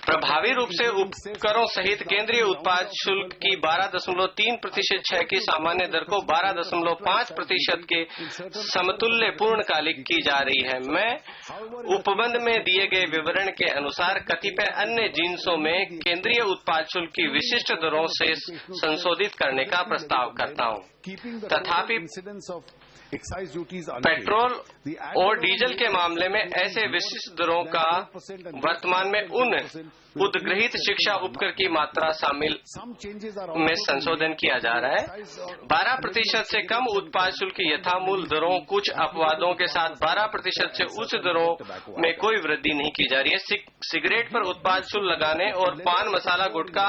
प्रभावी रूप से उपकरों सहित केंद्रीय उत्पाद शुल्क की 12.3% क्षय की सामान्य दर को 12.5% के समतुल्य पूर्णकालिक की जा रही है। मैं उपबंध में दिए गए विवरण के अनुसार कतिपय अन्य जिन्सों में केंद्रीय उत्पाद शुल्क की विशिष्ट दरों से संशोधित करने का प्रस्ताव करता हूं। तथापि पेट्रोल और डीजल के मामले में ऐसे विशिष्ट दरों का वर्तमान में उन उद्ग्रहित शिक्षा उपकर की मात्रा शामिल में संशोधन किया जा रहा है। 12% से कम उत्पाद शुल्क की यथामूल दरों कुछ अपवादों के साथ 12% से उच्च दरों में कोई वृद्धि नहीं की जा रही है। सिगरेट पर उत्पाद शुल्क लगाने और पान मसाला गुटखा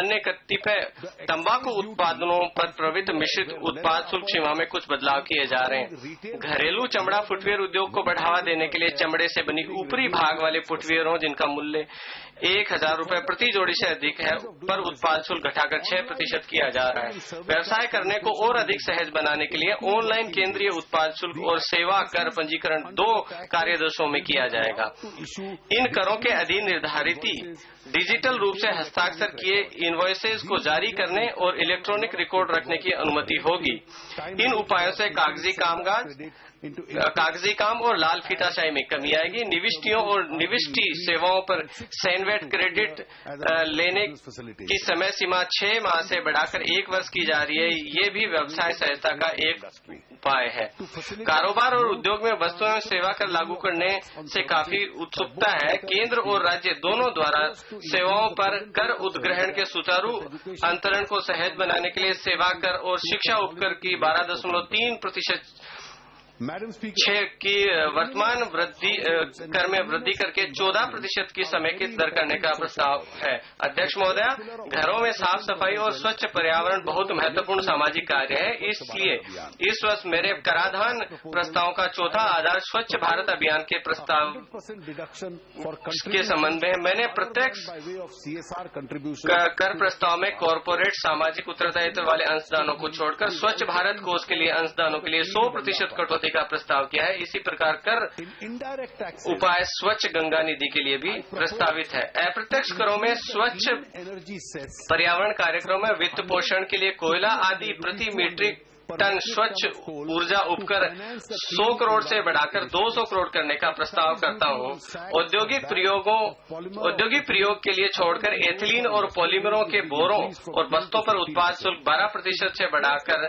अन्य कतिपय तंबाकू उत्पादनों पर प्रवृत्त मिश्रित उत्पाद शुल्क सीमा में कुछ बदलाव किए जा जा रहे हैं। घरेलू चमड़ा फुटवियर उद्योग को बढ़ावा देने के लिए चमड़े से बनी ऊपरी भाग वाले फुटवियरों जिनका मूल्य 1,000 रुपए प्रति जोड़ी से अधिक है पर उत्पाद शुल्क घटाकर 6% किया जा रहा है। व्यवसाय करने को और अधिक सहज बनाने के लिए ऑनलाइन केंद्रीय उत्पाद शुल्क और सेवा कर पंजीकरण 2 कार्यदिवसों में किया जाएगा। इन करों के अधीन निर्धारित डिजिटल रूप से हस्ताक्षर किए इनवॉइसेज को जारी करने और इलेक्ट्रॉनिक रिकॉर्ड रखने की अनुमति होगी। इन उपायों से कागजी काम और लाल फीताशाही में कमी आएगी। निविष्टियों और निविष्टि सेवाओं पर सैनवेट क्रेडिट लेने की समय सीमा 6 माह से बढ़ाकर 1 वर्ष की जा रही है। ये भी व्यवसाय सहायता का एक उपाय है। कारोबार और उद्योग में वस्तु एवं सेवा कर लागू करने से काफी उत्सुकता है। केंद्र और राज्य दोनों द्वारा सेवाओं पर कर उद्ग्रहण के सुचारू अंतरण को सहज बनाने के लिए सेवा कर और शिक्षा उपकर की 12.3% की वर्तमान कर में वृद्धि करके 14% की समेकित दर करने का प्रस्ताव है। अध्यक्ष महोदया, घरों में साफ सफाई और स्वच्छ पर्यावरण बहुत महत्वपूर्ण सामाजिक कार्य है। इसलिए इस वर्ष मेरे कराधान प्रस्तावों का चौथा आधार स्वच्छ भारत अभियान के प्रस्ताव के संबंध में मैंने प्रत्यक्ष कर प्रस्ताव में कॉरपोरेट सामाजिक उत्तरदायित्व वाले अंशदानों को छोड़कर स्वच्छ भारत कोष के लिए अंशदानों के लिए 100% कटौती का प्रस्ताव किया है। इसी प्रकार कर उपाय स्वच्छ गंगा निधि के लिए भी प्रस्तावित है। अप्रत्यक्ष करों में स्वच्छ पर्यावरण कार्यक्रम में वित्त पोषण के लिए कोयला आदि प्रति मीट्रिक टन स्वच्छ ऊर्जा उपकर 100 करोड़ से बढ़ाकर 200 करोड़ करने का प्रस्ताव करता हूं। औद्योगिक प्रयोग के लिए छोड़कर एथिलीन और पॉलीमरों के बोरों और बस्तों पर उत्पाद शुल्क 12% से बढ़ाकर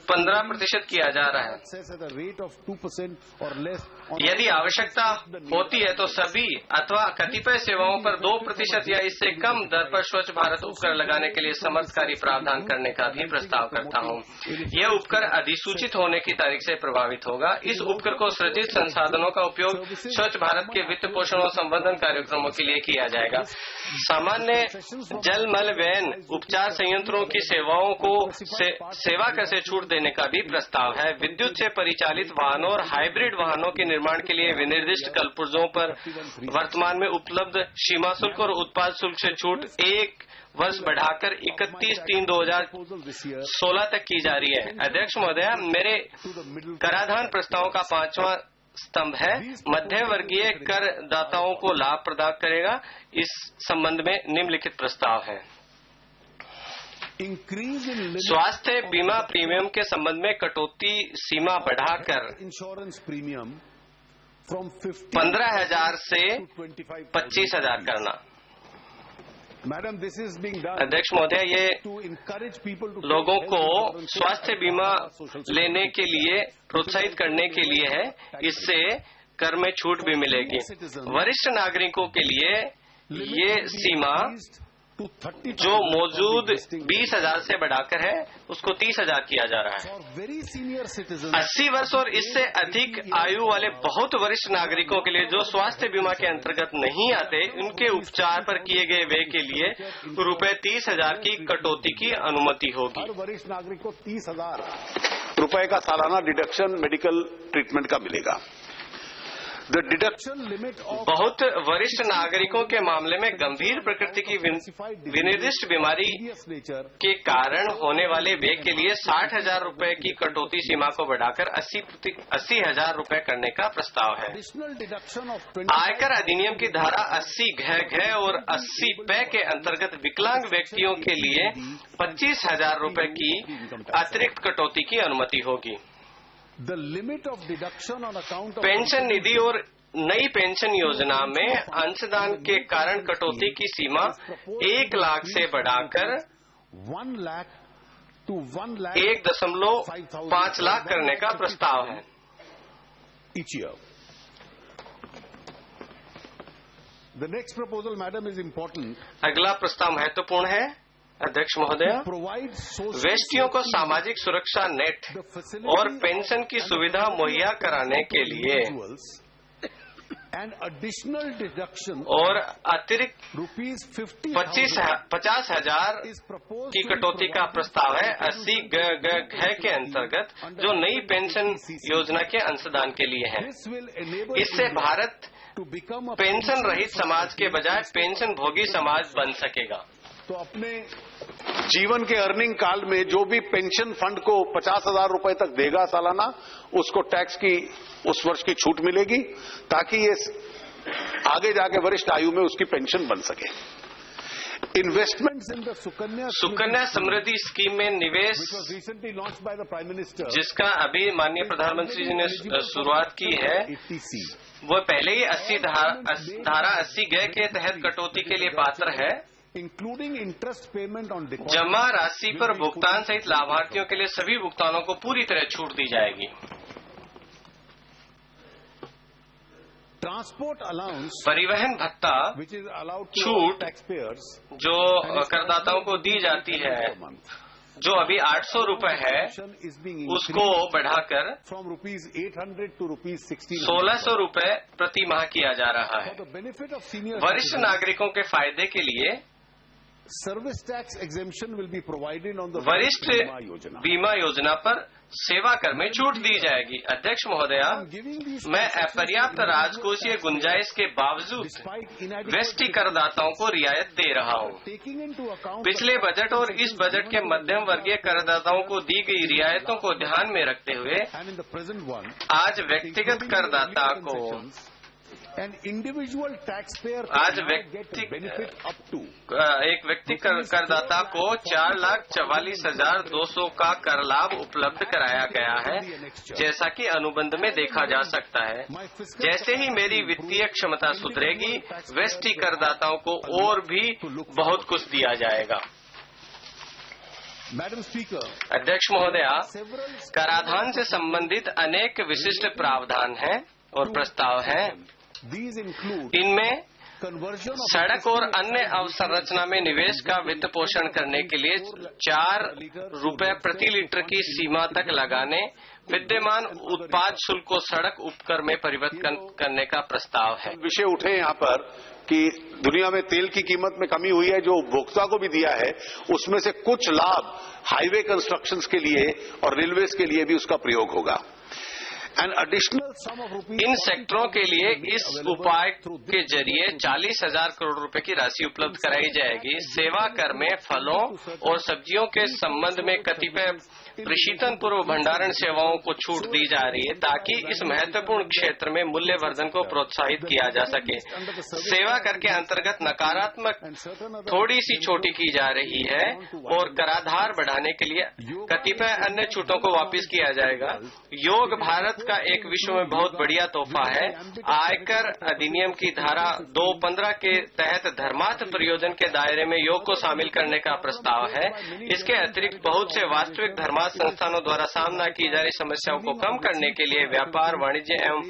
15% किया जा रहा है। यदि आवश्यकता होती है तो सभी अथवा कतिपय सेवाओं पर 2% या इससे कम दर पर स्वच्छ भारत उपकर लगाने के लिए समर्थकारी प्रावधान करने का भी प्रस्ताव करता हूं। यह उपकर अधिसूचित होने की तारीख से प्रभावित होगा। इस उपकर को सृजित संसाधनों का उपयोग स्वच्छ भारत के वित्त पोषण और संवर्धन कार्यक्रमों के लिए किया जाएगा। सामान्य जल मल व्ययन उपचार संयंत्रों की सेवाओं को सेवा कर से छूट देने का भी प्रस्ताव है। विद्युत से परिचालित वाहनों और हाइब्रिड वाहनों के निर्माण के लिए विनिर्दिष्ट कलपुर्जों पर वर्तमान में उपलब्ध सीमा शुल्क और उत्पाद शुल्क से छूट 1 वर्ष बढ़ाकर 31/3/2016 तक की जा रही है। अध्यक्ष महोदया, मेरे कराधान प्रस्तावों का 5वां स्तंभ है मध्य वर्गीय कर दाताओं को लाभ प्रदान करेगा। इस संबंध में निम्नलिखित प्रस्ताव है। स्वास्थ्य बीमा प्रीमियम के संबंध में कटौती सीमा बढ़ाकर 15,000 से 25,000 करना। अध्यक्ष महोदय, ये लोगों को स्वास्थ्य बीमा लेने के लिए प्रोत्साहित करने के लिए है। इससे कर में छूट भी मिलेगी। वरिष्ठ नागरिकों के लिए ये सीमा जो मौजूद 20,000 से बढ़ाकर है उसको 30,000 किया जा रहा है। 80 वर्ष और इससे अधिक आयु वाले बहुत वरिष्ठ नागरिकों के लिए जो स्वास्थ्य बीमा के अंतर्गत नहीं आते, उनके उपचार पर किए गए व्यय के लिए ₹30,000 की कटौती की अनुमति होगी। वरिष्ठ नागरिक को 30,000 रुपए का सालाना डिडक्शन मेडिकल ट्रीटमेंट का मिलेगा। बहुत वरिष्ठ नागरिकों के मामले में गंभीर प्रकृति की विनिर्दिष्ट बीमारी के कारण होने वाले व्यय के लिए 60,000 रुपए की कटौती सीमा को बढ़ाकर 80,000 रुपए करने का प्रस्ताव है। आयकर अधिनियम की धारा 80 घ और 80 प के अंतर्गत विकलांग व्यक्तियों के लिए 25,000 रुपए की अतिरिक्त कटौती की अनुमति होगी। पेंशन निधि और नई पेंशन योजना में अंशदान के कारण कटौती की सीमा 1 लाख से बढ़ाकर 1.5 लाख करने का प्रस्ताव है। अगला प्रस्ताव महत्वपूर्ण है। अध्यक्ष महोदय, व्यक्तियों को सामाजिक सुरक्षा नेट और पेंशन की सुविधा मुहैया कराने के लिए और अतिरिक्त 50,000 की कटौती का प्रस्ताव है 80 घ के अंतर्गत, जो नई पेंशन योजना के अंशदान के लिए है। इससे भारत पेंशन रहित समाज के बजाय पेंशन भोगी समाज बन सकेगा। तो अपने जीवन के अर्निंग काल में जो भी पेंशन फंड को 50,000 रुपए तक देगा सालाना, उसको टैक्स की उस वर्ष की छूट मिलेगी, ताकि ये आगे जाके वरिष्ठ आयु में उसकी पेंशन बन सके। Investments in the Sukanya Samriddhi scheme में निवेश, जिसका अभी माननीय प्रधानमंत्री जी ने शुरुआत की है, वो पहले ही धारा 80 घ के तहत कटौती के लिए पात्र है। इंक्लूडिंग इंटरेस्ट पेमेंट ऑन जमा राशि पर भुगतान सहित लाभार्थियों के लिए सभी भुगतानों को पूरी तरह छूट दी जाएगी। ट्रांसपोर्ट अलाउंस, परिवहन भत्ता छूट जो करदाताओं को दी जाती है, जो अभी 800 रुपए है, उसको बढ़ाकर ₹1,600 रुपए प्रति माह किया जा रहा है। वरिष्ठ नागरिकों के फायदे के लिए service tax exemption will be provided on the वरिष्ठ बीमा योजना पर सेवा कर में छूट दी जाएगी। अध्यक्ष महोदया, मैं अपर्याप्त राजकोषीय गुंजाइश के बावजूद वेस्टी करदाताओं को रियायत दे रहा हूं। पिछले बजट और इस बजट के मध्यम वर्गीय करदाताओं को दी गई रियायतों को ध्यान में रखते हुए आज व्यक्तिगत करदाता को एक व्यक्ति करदाता को 4,44,200 का कर लाभ उपलब्ध कराया गया है, जैसा कि अनुबंध में देखा जा सकता है। जैसे ही मेरी वित्तीय क्षमता सुधरेगी, वेस्टी करदाताओं को और भी बहुत कुछ दिया जाएगा। अध्यक्ष महोदया, कराधान से संबंधित अनेक विशिष्ट प्रावधान हैं और प्रस्ताव हैं। इनमें सड़क और अन्य अवसंरचना में निवेश का वित्त पोषण करने के लिए 4 रुपए प्रति लीटर की सीमा तक लगाने, विद्यमान उत्पाद शुल्क को सड़क उपकर में परिवर्तन करने का प्रस्ताव है। विषय उठे यहाँ पर कि दुनिया में तेल की कीमत में कमी हुई है, जो उपभोक्ता को भी दिया है, उसमें से कुछ लाभ हाईवे कंस्ट्रक्शंस के लिए और रेलवेज के लिए भी उसका प्रयोग होगा। इन सेक्टरों के लिए इस उपाय के जरिए 40,000 करोड़ रुपए की राशि उपलब्ध कराई जाएगी। सेवा कर में फलों और सब्जियों के संबंध में कतिपय प्रशीतन पूर्व भंडारण सेवाओं को छूट दी जा रही है, ताकि इस महत्वपूर्ण क्षेत्र में मूल्यवर्धन को प्रोत्साहित किया जा सके। सेवा कर के अंतर्गत नकारात्मक थोड़ी सी छोटी की जा रही है और कराधार बढ़ाने के लिए कतिपय अन्य छूटों को वापस किया जाएगा। योग भारत का एक विश्व में बहुत बढ़िया तोहफा है। आयकर अधिनियम की धारा 215 के तहत धर्मार्थ प्रयोजन के दायरे में योग को शामिल करने का प्रस्ताव है। इसके अतिरिक्त बहुत से वास्तविक धर्मार्थ संस्थानों द्वारा सामना की जा रही समस्याओं को कम करने के लिए व्यापार, वाणिज्य एवं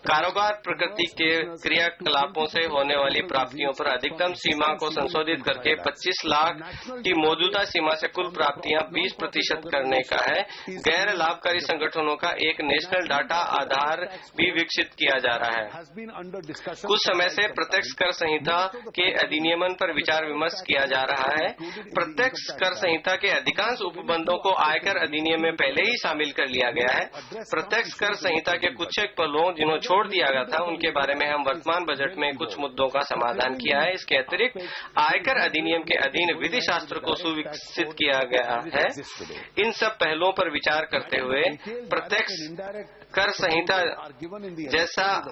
कारोबार प्रकृति के क्रियाकलापों से होने वाली प्राप्तियों पर अधिकतम सीमा को संशोधित करके 25 लाख की मौजूदा सीमा से कुल प्राप्तियां 20% करने का है। गैर लाभकारी संगठनों का एक नेशनल डाटा आधार भी विकसित किया जा रहा है। कुछ समय से प्रत्यक्ष कर संहिता के अधिनियमन पर विचार विमर्श किया जा रहा है। प्रत्यक्ष कर संहिता के अधिकांश उपबंधों को आयकर अधिनियम में पहले ही शामिल कर लिया गया है। प्रत्यक्ष कर संहिता के कुछ एक पहलुओं जिन्हों छोड़ दिया गया था, उनके बारे में हम वर्तमान बजट में कुछ मुद्दों का समाधान किया है। इसके अतिरिक्त आयकर अधिनियम के अधीन विधि शास्त्र को सुविकसित किया गया है। इन सब पहलुओं पर विचार करते हुए प्रत्यक्ष कर संहिता जैसा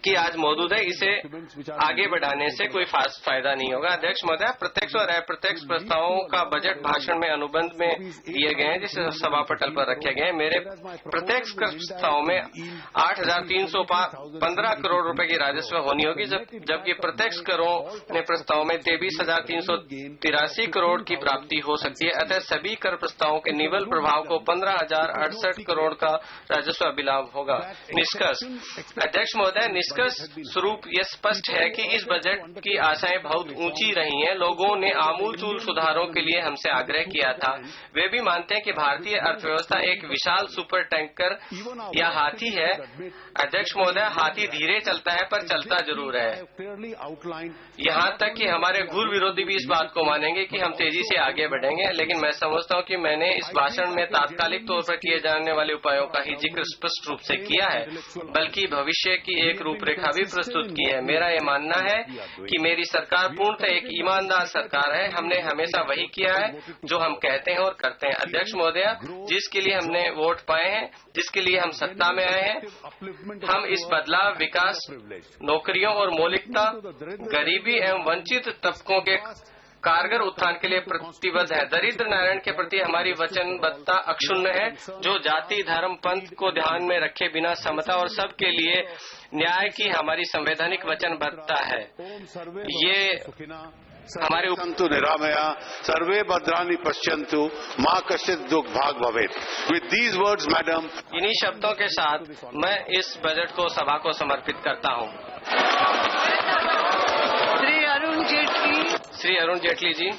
कि आज मौजूद है, इसे आगे बढ़ाने से कोई फायदा नहीं होगा। अध्यक्ष महोदय, प्रत्यक्ष और अप्रत्यक्ष प्रस्तावों का बजट भाषण में अनुबंध में दिए गए हैं, जिसे सभा पटल पर रखे गए हैं। मेरे प्रत्यक्ष कर प्रस्ताव में 8,315 करोड़ रुपए की राजस्व होनी होगी, जबकि प्रत्यक्ष करों ने प्रस्ताव में 23,383 करोड़ की प्राप्ति हो सकती है। अतः सभी कर प्रस्तावों के निवल प्रभाव को 15,068 करोड़ का राजस्व अभिलाभ होगा। निष्कर्ष। अध्यक्ष महोदय, निष्कर्ष स्वरूप यह स्पष्ट है कि इस बजट की आशाएं बहुत ऊंची रही हैं। लोगों ने आमूलचूल सुधारों के लिए हमसे आग्रह किया था। वे भी मानते हैं कि भारतीय अर्थव्यवस्था एक विशाल सुपर टैंकर या हाथी है। अध्यक्ष महोदय, हाथी धीरे चलता है पर चलता जरूर है। यहाँ तक कि हमारे घूर विरोधी भी इस बात को मानेंगे कि हम तेजी से आगे बढ़ेंगे। लेकिन मैं समझता हूँ कि मैंने इस भाषण में तात्कालिक तौर पर किए जाने वाले उपायों का ही जिक्र स्पष्ट रूप से किया है, बल्कि भविष्य की एक रूपरेखा भी प्रस्तुत की है। मेरा ये मानना है कि मेरी सरकार पूर्णतः एक ईमानदार सरकार है। हमने हमेशा वही किया है जो हम कहते हैं और करते हैं। अध्यक्ष महोदय, जिसके लिए हमने वोट पाए हैं, जिसके लिए हम सत्ता में आए हैं, हम इस बदलाव, विकास, नौकरियों और मौलिकता, गरीबी एवं वंचित तबकों के कारगर उत्थान के लिए प्रतिबद्ध है। दरिद्र नारायण के प्रति हमारी वचनबद्धता अक्षुण्ण है, जो जाति, धर्म, पंथ को ध्यान में रखे बिना समता और सबके लिए न्याय की हमारी संवैधानिक वचनबद्धता है। ये हमारे सन्तु निरामया सर्वे भद्राणि पश्यन्तु मां कश्चित् दुख भाग भवेत्। विद दीज वर्ड्स मैडम, इन्हीं शब्दों के साथ मैं इस बजट को सभा को समर्पित करता हूं। श्री अरुण जेटली जी।